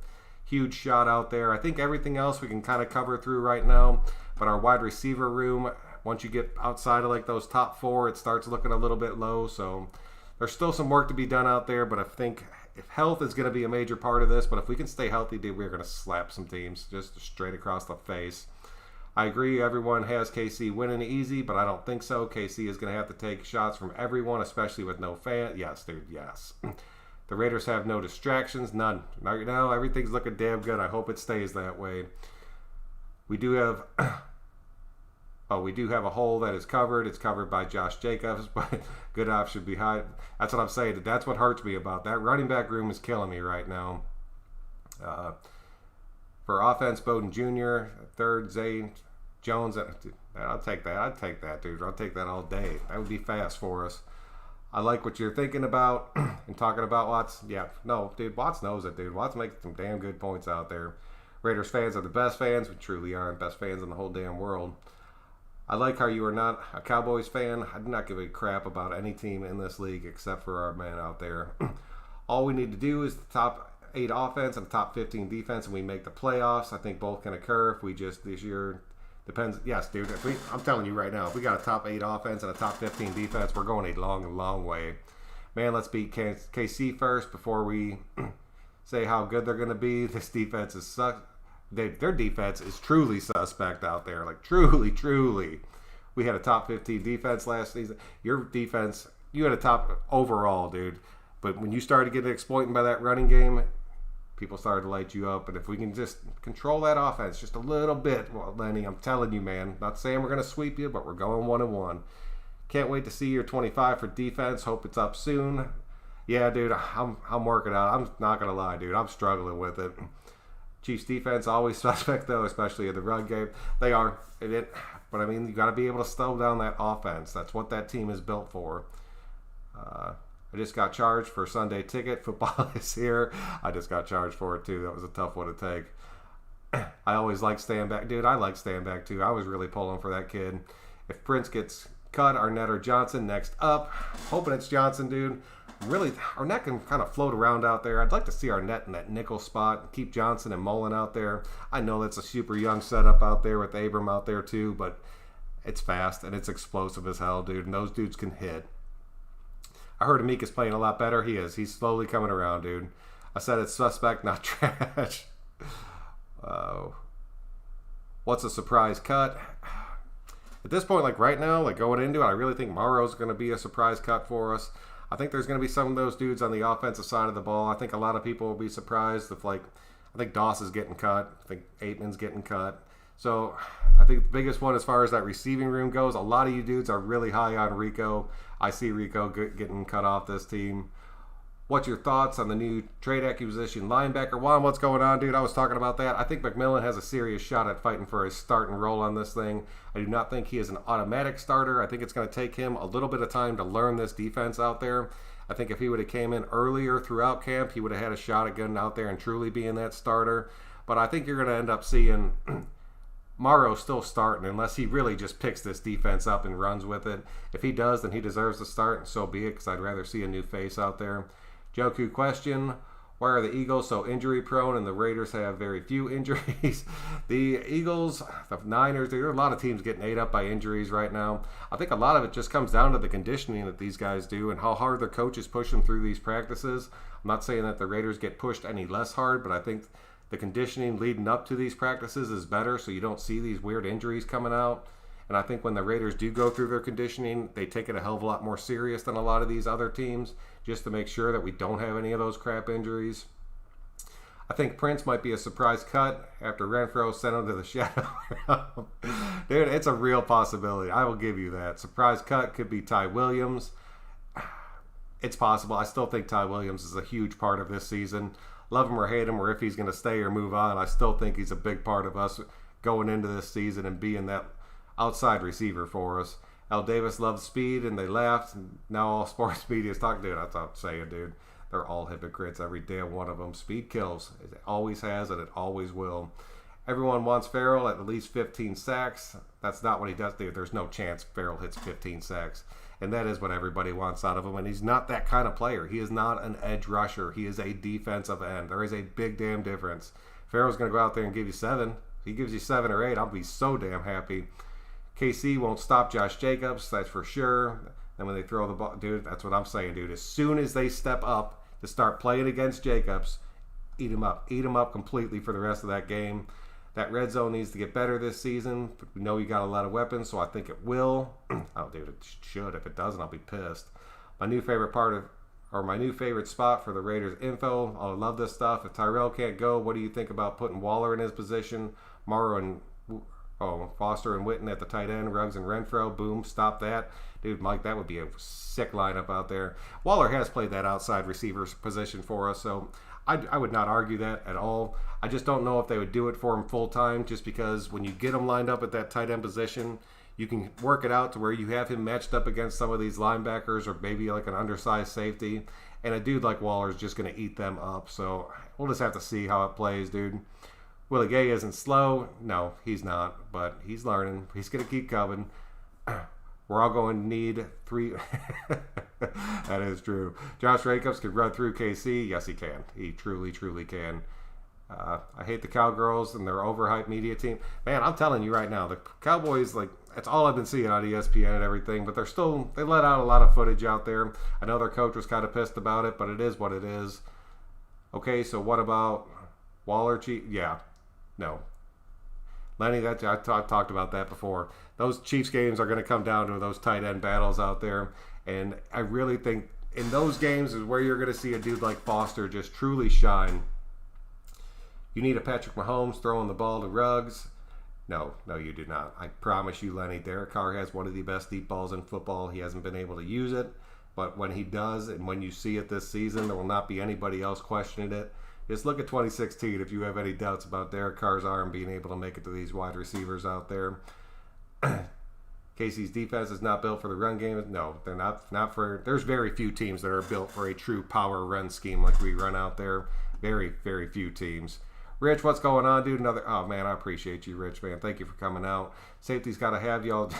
huge shot out there. I think everything else we can kind of cover through right now, but our wide receiver room, once you get outside of like those top 4, it starts looking a little bit low. So there's still some work to be done out there, but I think if health is going to be a major part of this, but if we can stay healthy, dude, we're going to slap some teams just straight across the face. I agree everyone has KC winning easy, but I don't think so. KC is going to have to take shots from everyone, especially with no fan. Yes, dude, yes. The Raiders have no distractions, none. Right now, everything's looking damn good. I hope it stays that way. We do have a hole that is covered. It's covered by Josh Jacobs, but good option behind. That's what I'm saying. That's what hurts me about that. Running back room is killing me right now. For offense, Bowden Jr., third, Zay Jones. I'll take that. I'd take that, dude. I'll take that all day. That would be fast for us. I like what you're thinking about and talking about Watts. Yeah, no, dude, Watts knows it, dude. Watts making some damn good points out there. Raiders fans are the best fans. We truly are the best fans in the whole damn world. I like how you are not a Cowboys fan. I do not give a crap about any team in this league except for our man out there. All we need to do is the top 8 offense and top 15 defense, and we make the playoffs. I think both can occur if we just this year depends. Yes, dude. I'm telling you right now, if we got a top 8 offense and a top 15 defense, we're going a long way. Man, let's beat KC first before we say how good they're going to be. This defense is their defense is truly suspect out there. Like truly. We had a top 15 defense last season. Your defense, you had a top overall, dude. But when you started getting exploited by that running game, people started to light you up. And if we can just control that offense just a little bit, well, Lenny, I'm telling you, man. Not saying we're going to sweep you, but we're going 1-1. Can't wait to see your 25 for defense. Hope it's up soon. Yeah, dude, I'm working out. I'm not going to lie, dude. I'm struggling with it. Chiefs defense always suspect, though, especially in the run game. They are. But, I mean, you got to be able to slow down that offense. That's what that team is built for. I just got charged for a Sunday ticket. Football is here. I just got charged for it, too. That was a tough one to take. I always like staying back. Dude, I like staying back, too. I was really pulling for that kid. If Prince gets cut, Arnett or Johnson next up. Hoping it's Johnson, dude. Really, Arnett can kind of float around out there. I'd like to see Arnett in that nickel spot. Keep Johnson and Mullen out there. I know that's a super young setup out there with Abram out there, too. But it's fast and it's explosive as hell, dude. And those dudes can hit. I heard Amik is playing a lot better. He is. He's slowly coming around, dude. I said it's suspect, not trash. What's a surprise cut? at this point, like right now, like going into it, I really think Morrow's going to be a surprise cut for us. I think there's going to be some of those dudes on the offensive side of the ball. I think a lot of people will be surprised if, like, I think Doss is getting cut. I think Aitman's getting cut. So I think the biggest one as far as that receiving room goes, a lot of you dudes are really high on Rico. I see Rico getting cut off this team. What's your thoughts on the new trade acquisition linebacker? Juan, what's going on, dude? I was talking about that. I think McMillan has a serious shot at fighting for his starting role on this thing. I do not think he is an automatic starter. I think it's going to take him a little bit of time to learn this defense out there. I think if he would have came in earlier throughout camp, he would have had a shot at getting out there and truly being that starter. But I think you're going to end up seeing Morrow still starting unless he really just picks this defense up and runs with it. If he does, then he deserves to start, and so be it, because I'd rather see a new face out there. Joku question, why are the Eagles so injury prone and the Raiders have very few injuries? The Eagles, the Niners, there are a lot of teams getting ate up by injuries right now. I think a lot of it just comes down to the conditioning that these guys do and how hard their coaches push them through these practices. I'm not saying that the Raiders get pushed any less hard, but I think the conditioning leading up to these practices is better, so you don't see these weird injuries coming out. And I think when the Raiders do go through their conditioning, they take it a hell of a lot more serious than a lot of these other teams, just to make sure that we don't have any of those crap injuries. I think Prince might be a surprise cut after Renfro sent him to the shadow. Dude, it's a real possibility. I will give you that. Surprise cut could be Ty Williams. It's possible. I still think Ty Williams is a huge part of this season. Love him or hate him, or if he's going to stay or move on, I still think he's a big part of us going into this season and being that outside receiver for us. Al Davis loves speed, and they laughed. And now all sports media is talking. Dude, that's what I'm saying, dude. They're all hypocrites, every damn one of them. Speed kills. It always has, and it always will. Everyone wants Farrell at least 15 sacks. That's not what he does. Dude, there's no chance Farrell hits 15 sacks. And that is what everybody wants out of him. And he's not that kind of player. He is not an edge rusher. He is a defensive end. There is a big damn difference. Farrell's going to go out there and give you 7. If he gives you 7 or 8, I'll be so damn happy. KC won't stop Josh Jacobs, that's for sure. And when they throw the ball, dude, that's what I'm saying, dude. As soon as they step up to start playing against Jacobs, eat him up. Eat him up completely for the rest of that game. That red zone needs to get better this season. We know you got a lot of weapons, so I think it will. Oh, dude, it should. If it doesn't, I'll be pissed. My new favorite spot for the Raiders info. I love this stuff. If Tyrell can't go, what do you think about putting Waller in his position? Morrow and Foster and Witten at the tight end, Ruggs and Renfro, boom, stop that. Dude, Mike, that would be a sick lineup out there. Waller has played that outside receiver position for us, so I would not argue that at all. I just don't know if they would do it for him full time, just because when you get him lined up at that tight end position, you can work it out to where you have him matched up against some of these linebackers or maybe like an undersized safety, and a dude like Waller is just going to eat them up. So we'll just have to see how it plays, dude. Willie Gay isn't slow. No, he's not, but he's learning. He's going to keep coming. We're all going to need 3. That is true. Josh Jacobs could run through KC. Yes, he can. He truly, truly can. I hate the Cowgirls and their overhyped media team. Man, I'm telling you right now, the Cowboys, like, that's all I've been seeing on ESPN and everything, but they let out a lot of footage out there. I know their coach was kind of pissed about it, but it is what it is. Okay, so what about Waller? Yeah. No. Lenny, I talked about that before. Those Chiefs games are going to come down to those tight end battles out there. And I really think in those games is where you're going to see a dude like Foster just truly shine. You need a Patrick Mahomes throwing the ball to Ruggs. No, you do not. I promise you, Lenny, Derek Carr has one of the best deep balls in football. He hasn't been able to use it. But when he does, and when you see it this season, there will not be anybody else questioning it. Just look at 2016 if you have any doubts about Derek Carr's arm being able to make it to these wide receivers out there. Casey's defense is not built for the run game. No, they're not for. There's very few teams that are built for a true power run scheme like we run out there. Very, very few teams. Rich, what's going on, dude? Oh, man, I appreciate you, Rich, man. Thank you for coming out. Safety's got to have y'all.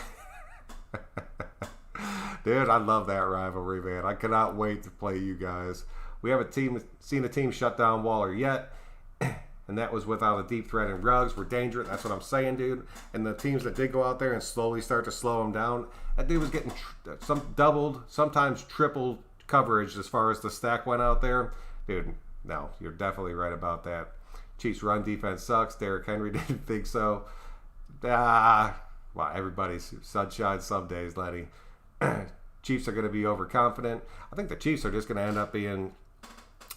Dude, I love that rivalry, man. I cannot wait to play you guys. We haven't seen a team shut down Waller yet, and that was without a deep threat in Ruggs. We're dangerous. That's what I'm saying, dude. And the teams that did go out there and slowly start to slow him down, that dude was getting some doubled, sometimes tripled coverage as far as the stack went out there. Dude, no, you're definitely right about that. Chiefs' run defense sucks. Derrick Henry didn't think so. Wow, everybody's sunshine some days, Lenny. Chiefs are going to be overconfident. I think the Chiefs are just going to end up being...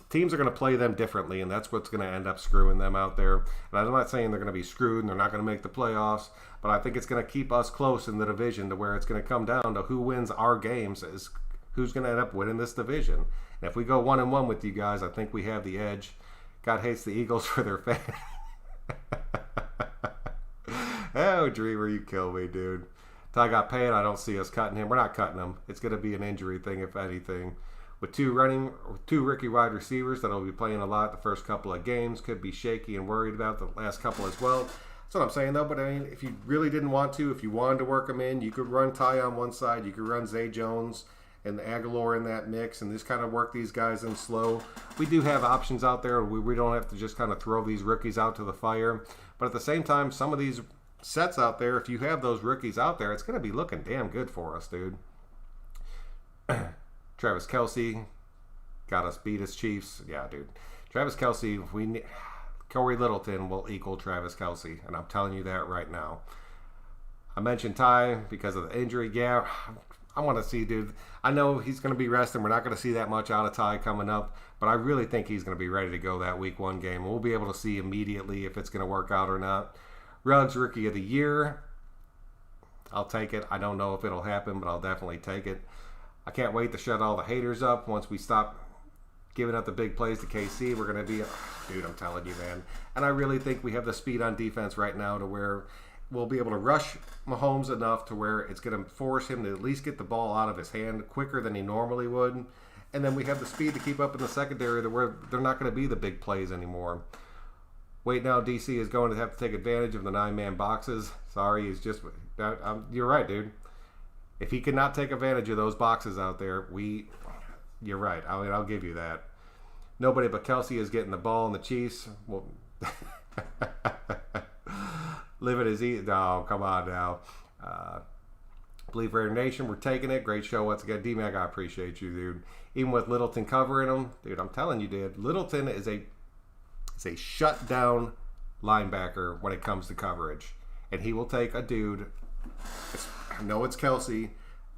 Teams are going to play them differently, and that's what's going to end up screwing them out there. And I'm not saying they're going to be screwed and they're not going to make the playoffs, but I think it's going to keep us close in the division to where it's going to come down to who wins our games is who's going to end up winning this division. And if we go 1-1 with you guys, I think we have the edge. God hates the Eagles for their fans. Oh, Dreamer, you kill me, dude. Ty got paid. I don't see us cutting him. We're not cutting him. It's going to be an injury thing, if anything. With two rookie wide receivers that'll be playing a lot the first couple of games, could be shaky and worried about the last couple as well. That's what I'm saying, though. But, I mean, if you really didn't want to, if you wanted to work them in, you could run Ty on one side. You could run Zay Jones and Aguilar in that mix and just kind of work these guys in slow. We do have options out there. We don't have to just kind of throw these rookies out to the fire. But at the same time, some of these sets out there, if you have those rookies out there, it's going to be looking damn good for us, dude. Travis Kelce got us beat as Chiefs. Yeah, dude. Travis Kelce, Corey Littleton will equal Travis Kelce, and I'm telling you that right now. I mentioned Ty because of the injury. Yeah, I want to see, dude. I know he's going to be resting. We're not going to see that much out of Ty coming up, but I really think he's going to be ready to go that week 1 game. We'll be able to see immediately if it's going to work out or not. Ruggs, Rookie of the Year. I'll take it. I don't know if it'll happen, but I'll definitely take it. I can't wait to shut all the haters up once we stop giving up the big plays to KC. We're going to be... Dude, I'm telling you, man. And I really think we have the speed on defense right now to where we'll be able to rush Mahomes enough to where it's going to force him to at least get the ball out of his hand quicker than he normally would. And then we have the speed to keep up in the secondary to where they're not going to be the big plays anymore. Wait now, DC is going to have to take advantage of the 9-man boxes. Sorry, he's just... You're right, dude. If he cannot take advantage of those boxes out there, you're right. I mean, I'll give you that. Nobody but Kelce is getting the ball in the Chiefs. Well, live it as easy. No, come on now. Believe Raider Nation, we're taking it. Great show once again. D-Mac, I appreciate you, dude. Even with Littleton covering him, dude, I'm telling you, dude, Littleton is a shutdown linebacker when it comes to coverage. And he will take a dude. I know it's Kelce,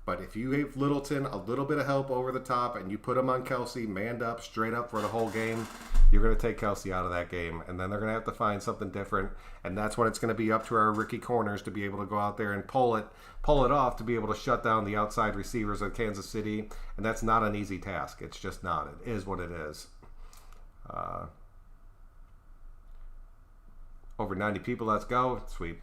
but if you give Littleton a little bit of help over the top and you put him on Kelce, manned up, straight up for the whole game, you're going to take Kelce out of that game. And then they're going to have to find something different. And that's when it's going to be up to our rookie corners to be able to go out there and pull it off to be able to shut down the outside receivers of Kansas City. And that's not an easy task. It's just not. It is what it is. Over 90 people, let's go. Sweet.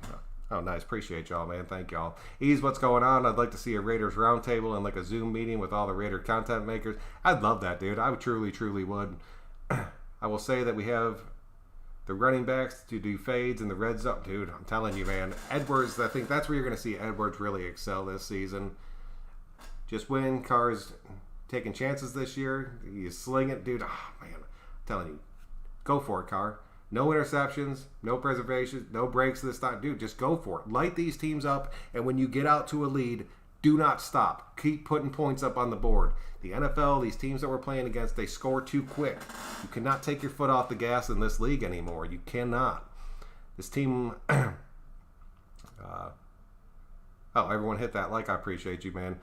Oh, nice. Appreciate y'all, man. Thank y'all. Ease, what's going on? I'd like to see a Raiders roundtable and like a Zoom meeting with all the Raider content makers. I'd love that, dude. I would truly would. I will say that we have the running backs to do fades in the red zone. Dude, I'm telling you, man. Edwards, I think that's where you're going to see Edwards really excel this season. Just win. Carr's taking chances this year. You sling it, dude. Oh, man. I'm telling you. Go for it, Carr. No interceptions, no preservations, no breaks this time. Dude, just go for it. Light these teams up, and when you get out to a lead, do not stop. Keep putting points up on the board. The NFL, these teams that we're playing against, they score too quick. You cannot take your foot off the gas in this league anymore. You cannot. This team... everyone hit that like. I appreciate you, man.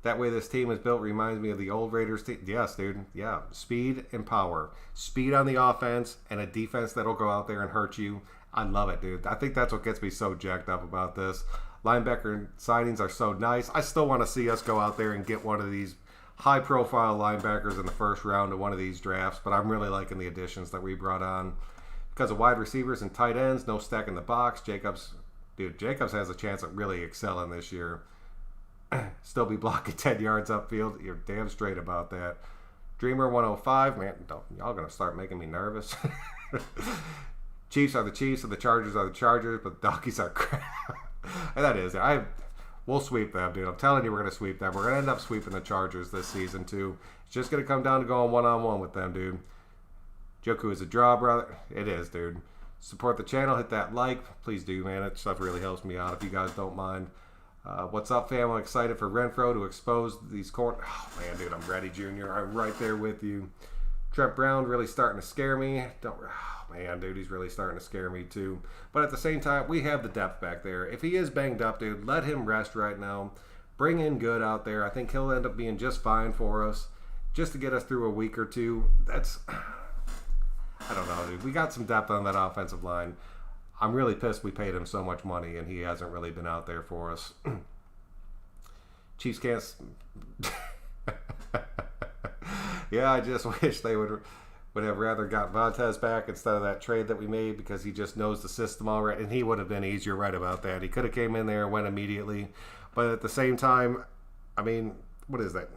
That way this team is built reminds me of the old Raiders team. Yes, dude. Yeah. Speed and power. Speed on the offense and a defense that'll go out there and hurt you. I love it, dude. I think that's what gets me so jacked up about this. Linebacker signings are so nice. I still want to see us go out there and get one of these high-profile linebackers in the first round of one of these drafts, but I'm really liking the additions that we brought on. Because of wide receivers and tight ends, no stack in the box. Jacobs has a chance at really excelling this year. Still be blocking 10 yards upfield. You're damn straight about that. Dreamer 105, man, y'all gonna start making me nervous. Chiefs are the Chiefs and the Chargers are the Chargers, but the Donkeys are crap. And that is, we'll sweep them, dude. I'm telling you, we're gonna sweep them. We're gonna end up sweeping the Chargers this season too. It's just gonna come down to going one-on-one with them, dude. Joku is a draw, brother. It is, dude. Support the channel, hit that like, please do, man. That stuff really helps me out if you guys don't mind. What's up, fam? I'm excited for Renfro to expose these court. Oh, man, dude, I'm ready, Junior. I'm right there with you. Trent Brown really starting to scare me. Oh man, dude, he's really starting to scare me too. But at the same time, we have the depth back there. If he is banged up, dude, let him rest right now. Bring in Good out there. I think he'll end up being just fine for us, just to get us through a week or two. I don't know, dude. We got some depth on that offensive line. I'm really pissed we paid him so much money and he hasn't really been out there for us. Chiefs can't. Yeah, I just wish they would have rather got Vontaze back instead of that trade that we made, because he just knows the system already, and he would have been easier. Right about that. He could have came in there and went immediately, but at the same time, I mean, what is that?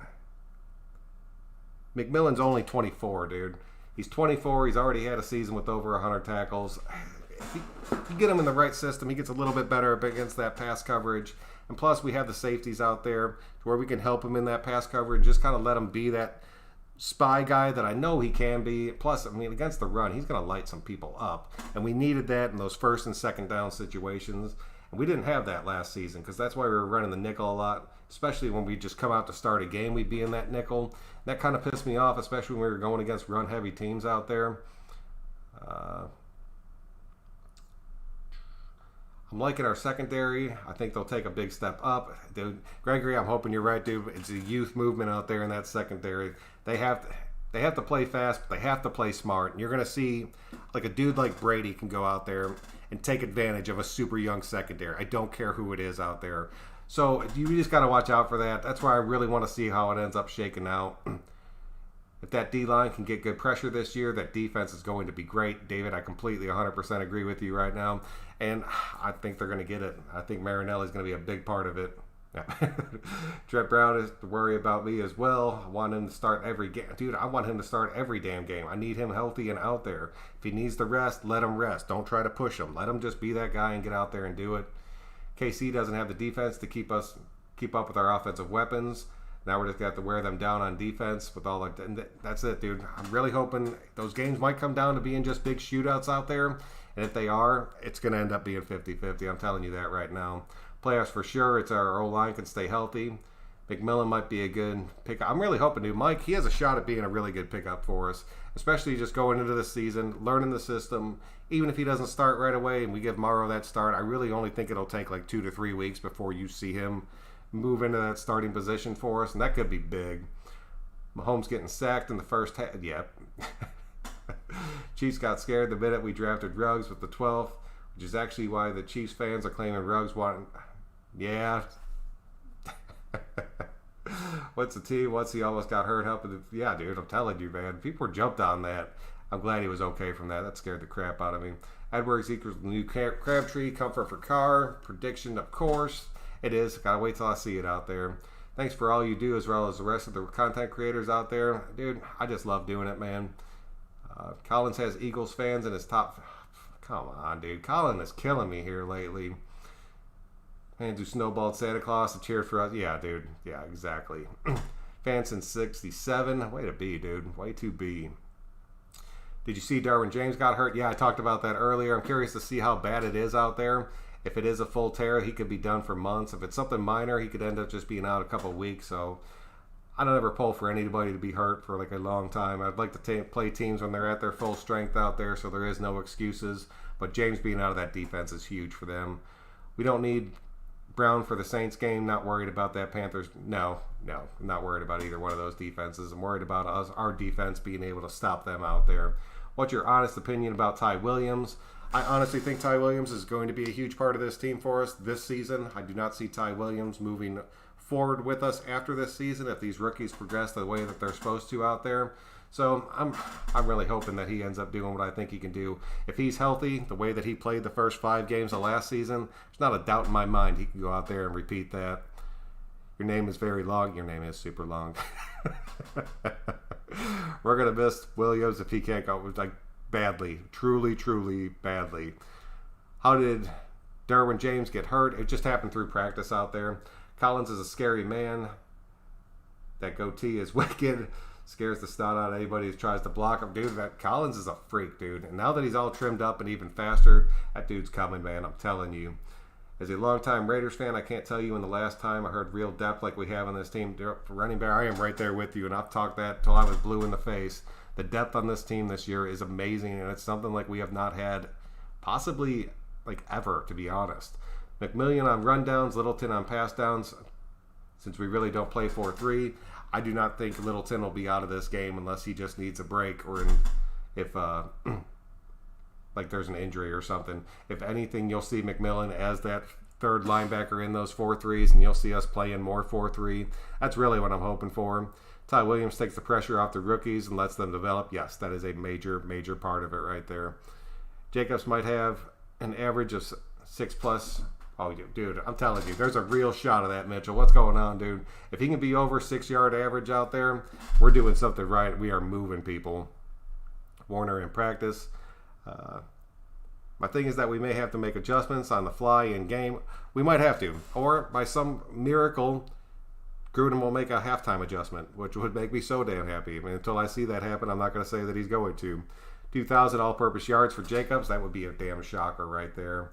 McMillan's only 24, dude. He's 24. He's already had a season with over 100 tackles. If you get him in the right system, he gets a little bit better against that pass coverage. And plus, we have the safeties out there to where we can help him in that pass coverage. Just kind of let him be that spy guy that I know he can be. Plus, I mean, against the run, he's going to light some people up. And we needed that in those first and second down situations. And we didn't have that last season, because that's why we were running the nickel a lot. Especially when we just come out to start a game, we'd be in that nickel. That kind of pissed me off, especially when we were going against run-heavy teams out there. I'm liking our secondary. I think they'll take a big step up. Dude, Gregory, I'm hoping you're right, dude. It's a youth movement out there in that secondary. They have to play fast, but they have to play smart. And you're going to see, like, a dude like Brady can go out there and take advantage of a super young secondary. I don't care who it is out there. So you just got to watch out for that. That's why I really want to see how it ends up shaking out. If that D-line can get good pressure this year, that defense is going to be great. David, I completely 100% agree with you right now. And I think they're going to get it. I think Marinelli's going to be a big part of it. Trent Brown is to worry about me as well. I want him to start every game. Dude, I want him to start every damn game. I need him healthy and out there. If he needs to rest, let him rest. Don't try to push him. Let him just be that guy and get out there and do it. KC doesn't have the defense to keep up with our offensive weapons. Now we're just going to have to wear them down on defense with all like that's it, dude. I'm really hoping those games might come down to being just big shootouts out there. And if they are, it's going to end up being 50-50. I'm telling you that right now. Playoffs for sure. It's our O-line can stay healthy. McMillan might be a good pickup. I'm really hoping, dude. Mike, he has a shot at being a really good pickup for us, especially just going into the season, learning the system. Even if he doesn't start right away and we give Morrow that start, I really only think it'll take like 2 to 3 weeks before you see him move into that starting position for us, and that could be big. Mahomes getting sacked in the first half. Yep. Chiefs got scared the minute we drafted Ruggs with the 12th, which is actually why the Chiefs fans are claiming Ruggs want. Yeah. What's the team? Once he almost got hurt helping. Yeah, dude, I'm telling you, man. People were jumped on that. I'm glad he was okay from that. That scared the crap out of me. Edwards equals the new Crabtree. Comfort for Carr. Prediction, of course. It is. Gotta wait till I see it out there. Thanks for all you do, as well as the rest of the content creators out there. Dude, I just love doing it, man. Collins has Eagles fans in his top. Come on, dude. Colin is killing me here lately. Fans who snowballed Santa Claus and cheered for us. Yeah, dude. Yeah, exactly. Fans in 67. Way to be, dude. Way to be. Did you see Derwin James got hurt? Yeah, I talked about that earlier. I'm curious to see how bad it is out there. If it is a full tear, he could be done for months. If it's something minor, he could end up just being out a couple of weeks. So I don't ever pull for anybody to be hurt for like a long time. I'd like to play teams when they're at their full strength out there, so there is no excuses. But James being out of that defense is huge for them. We don't need Brown for the Saints game. Not worried about that. Panthers, no, I'm not worried about either one of those defenses. I'm worried about us, our defense being able to stop them out there. What's your honest opinion about Ty Williams? I honestly think Ty Williams is going to be a huge part of this team for us this season. I do not see Ty Williams moving forward with us after this season if these rookies progress the way that they're supposed to out there. So I'm really hoping that he ends up doing what I think he can do. If he's healthy, the way that he played the first 5 games of last season, there's not a doubt in my mind he can go out there and repeat that. Your name is very long. Your name is super long. We're going to miss Williams if he can't go. Like, badly. Truly badly. How did Derwin James get hurt? It just happened through practice out there. Collins is a scary man. That goatee is wicked. Scares the snot out of anybody who tries to block him. Dude, that Collins is a freak, dude. And now that he's all trimmed up and even faster, that dude's coming, man. I'm telling you. As a longtime Raiders fan, I can't tell you when the last time I heard real depth like we have on this team. For running back, I am right there with you, and I've talked that till I was blue in the face. The depth on this team this year is amazing, and it's something like we have not had possibly like ever, to be honest. McMillan on rundowns, Littleton on pass downs. Since we really don't play 4-3, I do not think Littleton will be out of this game unless he just needs a break or if like there's an injury or something. If anything, you'll see McMillan as that third linebacker in those 4-3s, and you'll see us playing more 4-3. That's really what I'm hoping for. Ty Williams takes the pressure off the rookies and lets them develop. Yes, that is a major, major part of it right there. Jacobs might have an average of 6+. Oh, dude, I'm telling you, there's a real shot of that, Mitchell. What's going on, dude? If he can be over 6-yard average out there, we're doing something right. We are moving people. Warner in practice. My thing is that we may have to make adjustments on the fly in game. We might have to. Or by some miracle, Gruden will make a halftime adjustment, which would make me so damn happy. I mean, until I see that happen, I'm not going to say that he's going to. 2,000 all-purpose yards for Jacobs. That would be a damn shocker right there.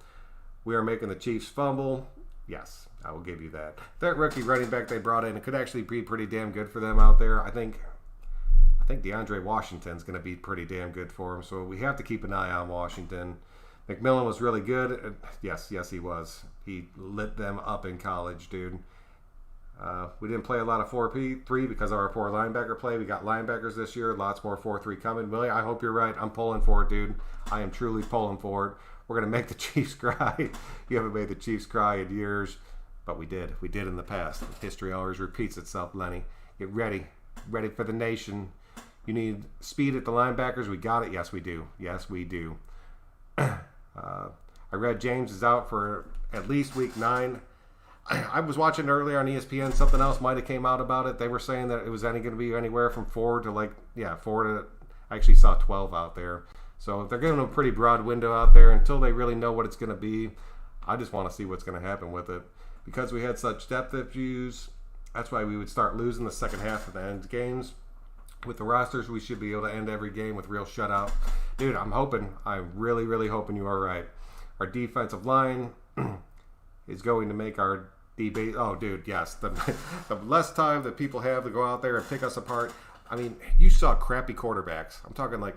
We are making the Chiefs fumble. Yes, I will give you that. That rookie running back they brought in, it could actually be pretty damn good for them out there. I think DeAndre Washington's going to be pretty damn good for him, so we have to keep an eye on Washington. McMillan was really good. Yes, he was. He lit them up in college, dude. We didn't play a lot of 4-3 because of our poor linebacker play. We got linebackers this year. Lots more 4-3 coming. Willie, I hope you're right. I'm pulling for it, dude. I am truly pulling for it. We're going to make the Chiefs cry. You haven't made the Chiefs cry in years, but we did. We did in the past. History always repeats itself, Lenny. Get ready. Ready for the nation. You need speed at the linebackers. We got it. Yes, we do. Yes, we do. I read James is out for at least week 9. I was watching earlier on ESPN. Something else might have came out about it. They were saying that it was only going to be anywhere from 4 to 4 to. I actually saw 12 out there. So they're giving them a pretty broad window out there until they really know what it's going to be. I just want to see what's going to happen with it. Because we had such depth issues, that's why we would start losing the second half of the end games. With the rosters, we should be able to end every game with real shutout. Dude, I'm really, really hoping you are right. Our defensive line is going to make our debate. Oh, dude, yes. The less time that people have to go out there and pick us apart. I mean, you saw crappy quarterbacks. I'm talking like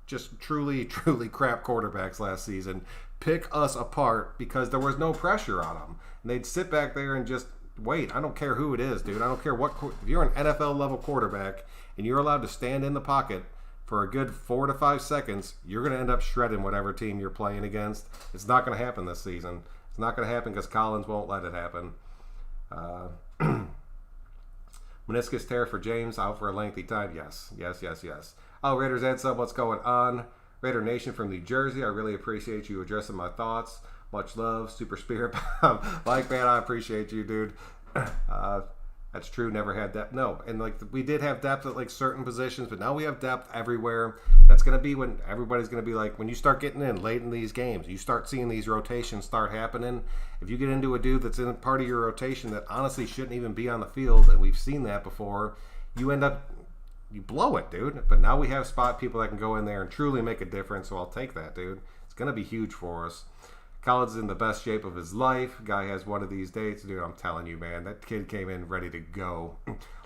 just truly, truly crap quarterbacks last season pick us apart because there was no pressure on them. And they'd sit back there and just wait. I don't care who it is, dude. I don't care what. If you're an NFL level quarterback and you're allowed to stand in the pocket for a good 4 to 5 seconds, you're going to end up shredding whatever team you're playing against. It's not going to happen this season. It's not going to happen because Collins won't let it happen. Meniscus tear for James, out for a lengthy time. Yes. Oh, Raiders Ed Sub, what's going on? Raider Nation from New Jersey, I really appreciate you addressing my thoughts. Much love, Super Spirit Bomb. Like, man, I appreciate you, dude. That's true, never had depth. No, and like we did have depth at like certain positions, but now we have depth everywhere. That's going to be when everybody's going to be like, when you start getting in late in these games, you start seeing these rotations start happening. If you get into a dude that's in part of your rotation that honestly shouldn't even be on the field, and we've seen that before, you blow it, dude. But now we have spot people that can go in there and truly make a difference, so I'll take that, dude. It's going to be huge for us. Collins is in the best shape of his life. Guy has one of these dates. Dude, I'm telling you, man. That kid came in ready to go.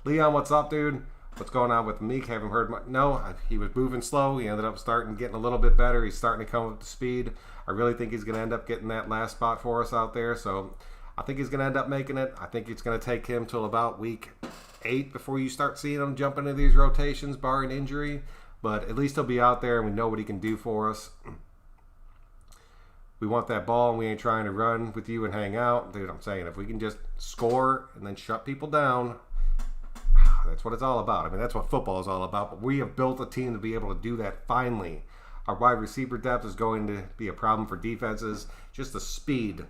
Leon, what's up, dude? What's going on with Meek? Haven't heard much. No, he was moving slow. He ended up getting a little bit better. He's starting to come up to speed. I really think he's going to end up getting that last spot for us out there. So I think he's going to end up making it. I think it's going to take him till about week 8 before you start seeing him jump into these rotations, barring injury. But at least he'll be out there and we know what he can do for us. We want that ball and we ain't trying to run with you and hang out. Dude, I'm saying if we can just score and then shut people down, that's what it's all about. I mean, that's what football is all about. But we have built a team to be able to do that finally. Our wide receiver depth is going to be a problem for defenses. Just the speed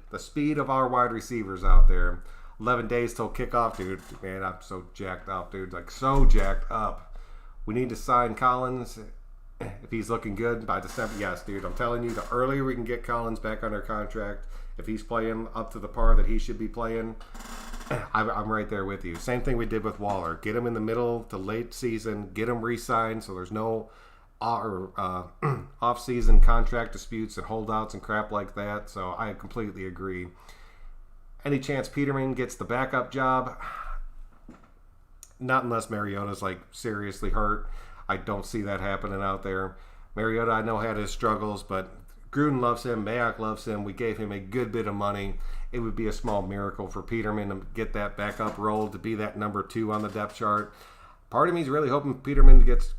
of our wide receivers out there. 11 days till kickoff, dude. Man, I'm so jacked up, dude. Like, so jacked up. We need to sign Collins. If he's looking good by December, yes, dude. I'm telling you, the earlier we can get Collins back under contract, if he's playing up to the par that he should be playing, I'm right there with you. Same thing we did with Waller. Get him in the middle to late season. Get him re-signed so there's no off-season contract disputes and holdouts and crap like that. So I completely agree. Any chance Peterman gets the backup job? Not unless Mariota's like seriously hurt. I don't see that happening out there. Mariota, I know, had his struggles, but Gruden loves him. Mayock loves him. We gave him a good bit of money. It would be a small miracle for Peterman to get that backup role, to be that number 2 on the depth chart. Part of me is really hoping Peterman gets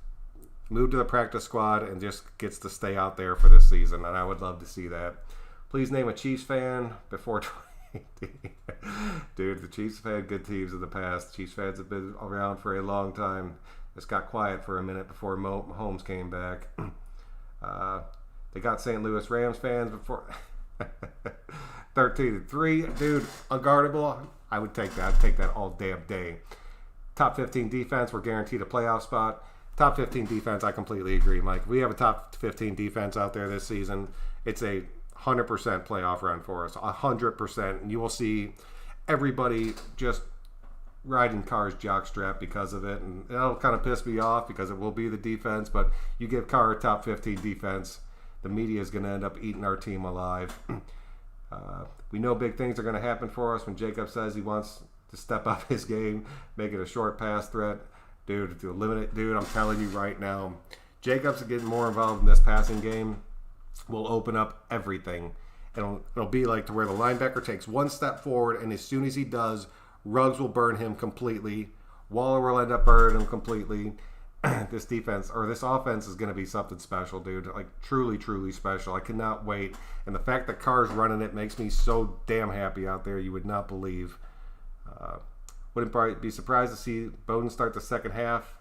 moved to the practice squad and just gets to stay out there for this season, and I would love to see that. Please name a Chiefs fan before 2018. Dude, the Chiefs have had good teams in the past. Chiefs fans have been around for a long time. Just got quiet for a minute before Mahomes came back. They got St. Louis Rams fans before 13-3. Dude, unguardable. I would take that. I'd take that all damn day. Top 15 defense. We're guaranteed a playoff spot. Top 15 defense. I completely agree, Mike. If we have a top 15 defense out there this season, it's a 100% playoff run for us. 100%. And you will see everybody just riding Carr's jockstrap because of it, and that'll kind of piss me off because it will be the defense, but you give Carr a top 15 defense, the media is going to end up eating our team alive. We know big things are going to happen for us when Jacob says he wants to step up his game, make it a short pass threat. Dude, to eliminate, I'm telling you right now, Jacobs getting more involved in this passing game will open up everything. It'll be like to where the linebacker takes one step forward, and as soon as he does, Ruggs will burn him completely. Waller will end up burning him completely. This defense, or this offense, is going to be something special, dude. Like, truly, truly special. I cannot wait. And the fact that Carr's running it makes me so damn happy out there. You would not believe. Wouldn't probably be surprised to see Bowden start the second half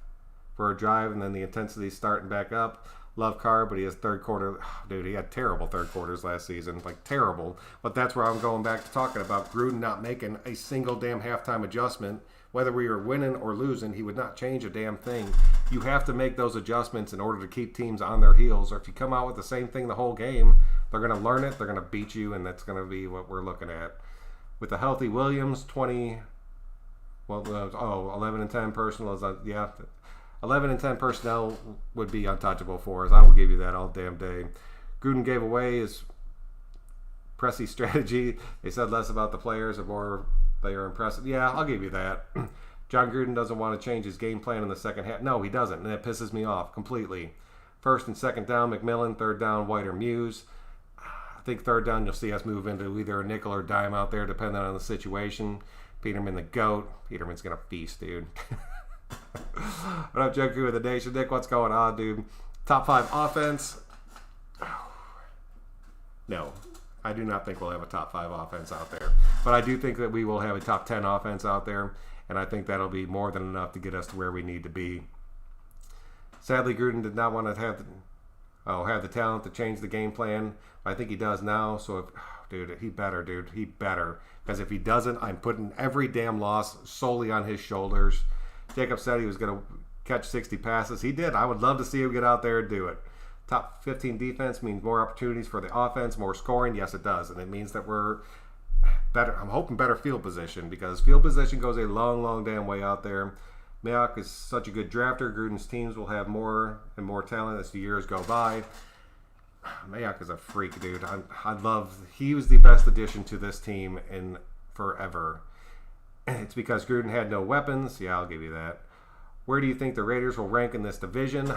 for a drive, and then the intensity starting back up. Love Carr, but he has third quarter. Dude, he had terrible third quarters last season. Like, terrible. But that's where I'm going back to talking about Gruden not making a single damn halftime adjustment. Whether we were winning or losing, he would not change a damn thing. You have to make those adjustments in order to keep teams on their heels. Or if you come out with the same thing the whole game, they're going to learn it, they're going to beat you, and that's going to be what we're looking at. With the healthy Williams, 11 and 10 personnel is, 11 and 10 personnel would be untouchable for us. I will give you that all damn day. Gruden gave away his pressy strategy. They said less about the players and more they are impressive. Yeah, I'll give you that. John Gruden doesn't want to change his game plan in the second half. No, he doesn't, and it pisses me off completely. First and second down, McMillan. Third down, White or Muse. I think third down you'll see us move into either a nickel or dime out there, depending on the situation. Peterman the GOAT. Peterman's going to feast, dude. What up, Joku of the Nation? Nick, what's going on, dude? Top 5 offense? No, I do not think we'll have a top 5 offense out there. But I do think that we will have a top 10 offense out there, and I think that'll be more than enough to get us to where we need to be. Sadly, Gruden did not want to have the talent to change the game plan. I think he does now, so he better. Because if he doesn't, I'm putting every damn loss solely on his shoulders. Jacob said he was going to catch 60 passes. He did. I would love to see him get out there and do it. Top 15 defense means more opportunities for the offense, more scoring. Yes, it does. And it means that we're better. I'm hoping better field position, because field position goes a long, long damn way out there. Mayock is such a good drafter. Gruden's teams will have more and more talent as the years go by. Mayock is a freak, dude. He was the best addition to this team in forever. It's because Gruden had no weapons. Yeah, I'll give you that. Where do you think the Raiders will rank in this division?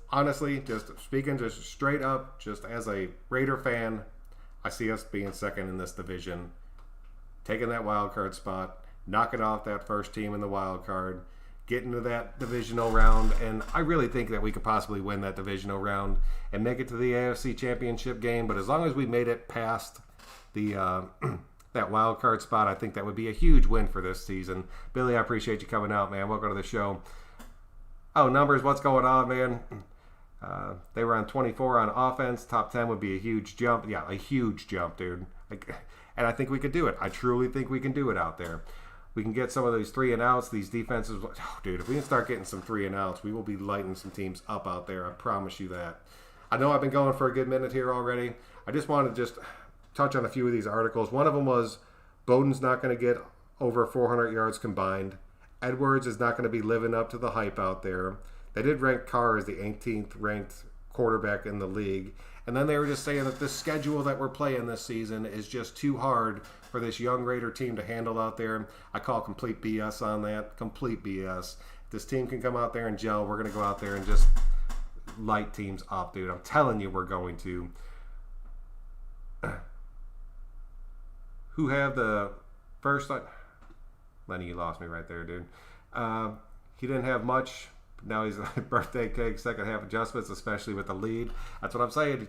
Honestly, just speaking just straight up, just as a Raider fan, I see us being second in this division, taking that wild card spot, knocking off that first team in the wild card, getting to that divisional round, and I really think that we could possibly win that divisional round and make it to the AFC Championship game. But as long as we made it past the that wild card spot, I think that would be a huge win for this season. Billy, I appreciate you coming out, man. Welcome to the show. Oh, numbers, what's going on, man? They were on 24 on offense. Top 10 would be a huge jump. Yeah, a huge jump, dude. And I think we could do it. I truly think we can do it out there. We can get some of these 3 and outs, these defenses. Oh, dude, if we can start getting some 3 and outs, we will be lighting some teams up out there. I promise you that. I know I've been going for a good minute here already. I just want to just touch on a few of these articles. One of them was Bowden's not going to get over 400 yards combined. Edwards is not going to be living up to the hype out there. They did rank Carr as the 18th ranked quarterback in the league. And then they were just saying that the schedule that we're playing this season is just too hard for this young Raider team to handle out there. I call complete BS on that. Complete BS. This team can come out there and gel. We're going to go out there and just light teams up, dude. I'm telling you, we're going to. Who have the first? Lenny, you lost me right there, dude. He didn't have much. Now he's a birthday cake, second half adjustments, especially with the lead. That's what I'm saying.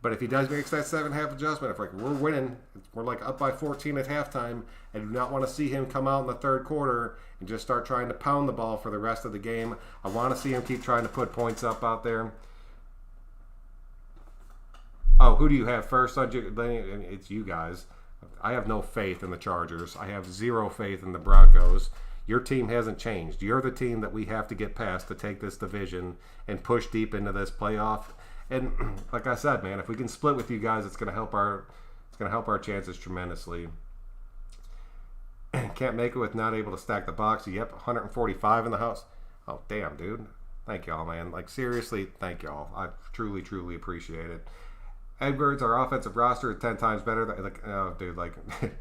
But if he does make that second half adjustment, if like we're winning, we're like up by 14 at halftime, I do not want to see him come out in the third quarter and just start trying to pound the ball for the rest of the game. I want to see him keep trying to put points up out there. Oh, who do you have first? It's you guys. I have no faith in the Chargers. I have zero faith in the Broncos. Your team hasn't changed. You're the team that we have to get past to take this division and push deep into this playoff. And like I said, man, if we can split with you guys, it's gonna help our chances tremendously. Can't make it with not able to stack the box. Yep, 145 in the house. Oh damn, dude. Thank y'all, man. Like seriously, thank y'all. I truly, truly appreciate it. Edwards, our offensive roster is 10 times better. Oh, dude, like I'm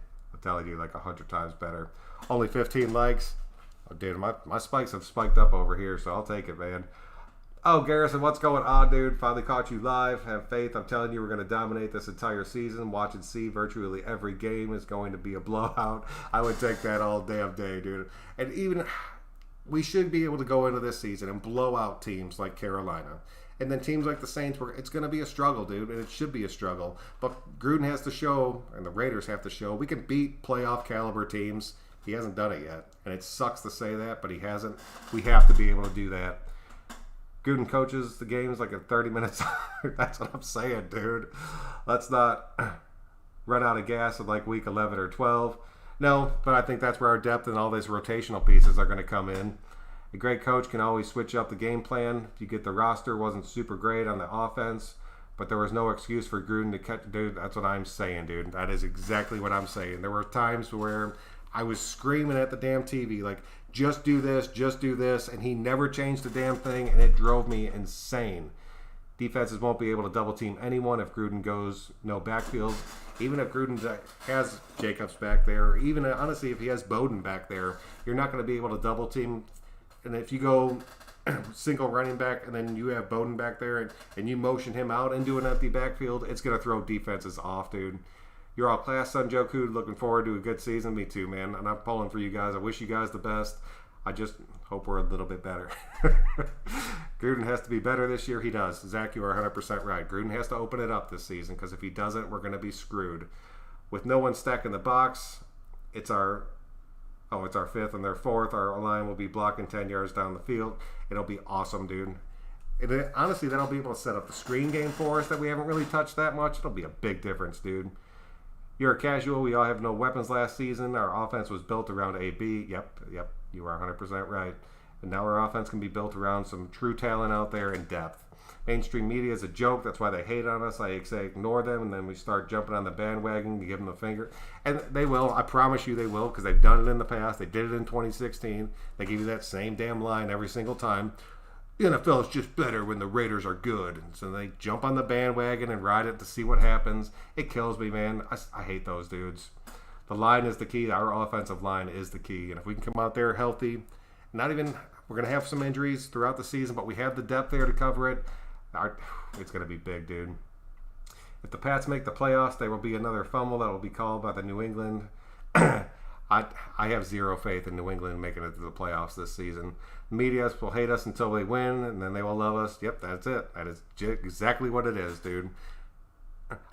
telling you, like 100 times better. Only 15 likes. Oh, dude, my spikes have spiked up over here, so I'll take it, man. Oh, Garrison, what's going on, dude? Finally caught you live. Have faith. I'm telling you, we're going to dominate this entire season. Watch and see. Virtually every game is going to be a blowout. I would take that all damn day, dude. And even we should be able to go into this season and blow out teams like Carolina. And then teams like the Saints, it's going to be a struggle, dude, and it should be a struggle. But Gruden has to show, and the Raiders have to show, we can beat playoff caliber teams. He hasn't done it yet, and it sucks to say that, but he hasn't. We have to be able to do that. Gruden coaches the games like in 30 minutes. That's what I'm saying, dude. Let's not run out of gas in like week 11 or 12. No, but I think that's where our depth and all these rotational pieces are going to come in. A great coach can always switch up the game plan. If you get the roster wasn't super great on the offense, but there was no excuse for Gruden to catch. Dude, that's what I'm saying, dude. That is exactly what I'm saying. There were times where I was screaming at the damn TV, like, just do this, and he never changed the damn thing, and it drove me insane. Defenses won't be able to double team anyone if Gruden goes no backfield. Even if Gruden has Jacobs back there, or even honestly if he has Bowden back there, you're not going to be able to double team. And if you go single running back and then you have Bowden back there and you motion him out into an empty backfield, it's going to throw defenses off, dude. You're all class, Son Joku. Looking forward to a good season. Me too, man. And I'm pulling for you guys. I wish you guys the best. I just hope we're a little bit better. Gruden has to be better this year. He does. Zach, you are 100% right. Gruden has to open it up this season because if he doesn't, we're going to be screwed. With no one stacking the box, it's our fifth and their fourth. Our line will be blocking 10 yards down the field. It'll be awesome, dude. And honestly, that'll be able to set up the screen game for us that we haven't really touched that much. It'll be a big difference, dude. You're a casual. We all have no weapons last season. Our offense was built around AB. Yep. You are 100% right. And now our offense can be built around some true talent out there and depth. Mainstream media is a joke. That's why they hate on us. I say ignore them, and then we start jumping on the bandwagon to give them the finger. And they will. I promise you they will, because they've done it in the past. They did it in 2016. They give you that same damn line every single time. The NFL is just better when the Raiders are good. And so they jump on the bandwagon and ride it to see what happens. It kills me, man. I hate those dudes. The line is the key. Our offensive line is the key. And if we can come out there healthy, we're going to have some injuries throughout the season, but we have the depth there to cover it. It's going to be big, dude. If the Pats make the playoffs, there will be another fumble that will be called by the New England. I have zero faith in New England making it to the playoffs this season. Media will hate us until they win, and then they will love us. Yep, that's it. That is exactly what it is, dude.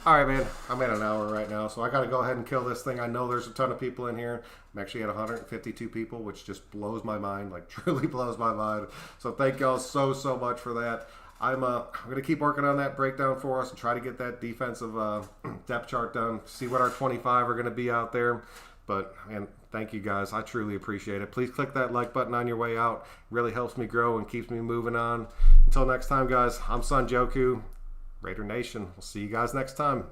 All right, man. I'm at an hour right now, so I got to go ahead and kill this thing. I know there's a ton of people in here. I'm actually at 152 people, which just blows my mind, like truly blows my mind. So thank y'all so much for that. I'm going to keep working on that breakdown for us and try to get that defensive depth chart done, see what our 25 are going to be out there. But, man, thank you guys. I truly appreciate it. Please click that like button on your way out. It really helps me grow and keeps me moving on. Until next time, guys, I'm Son Joku, Raider Nation. We'll see you guys next time.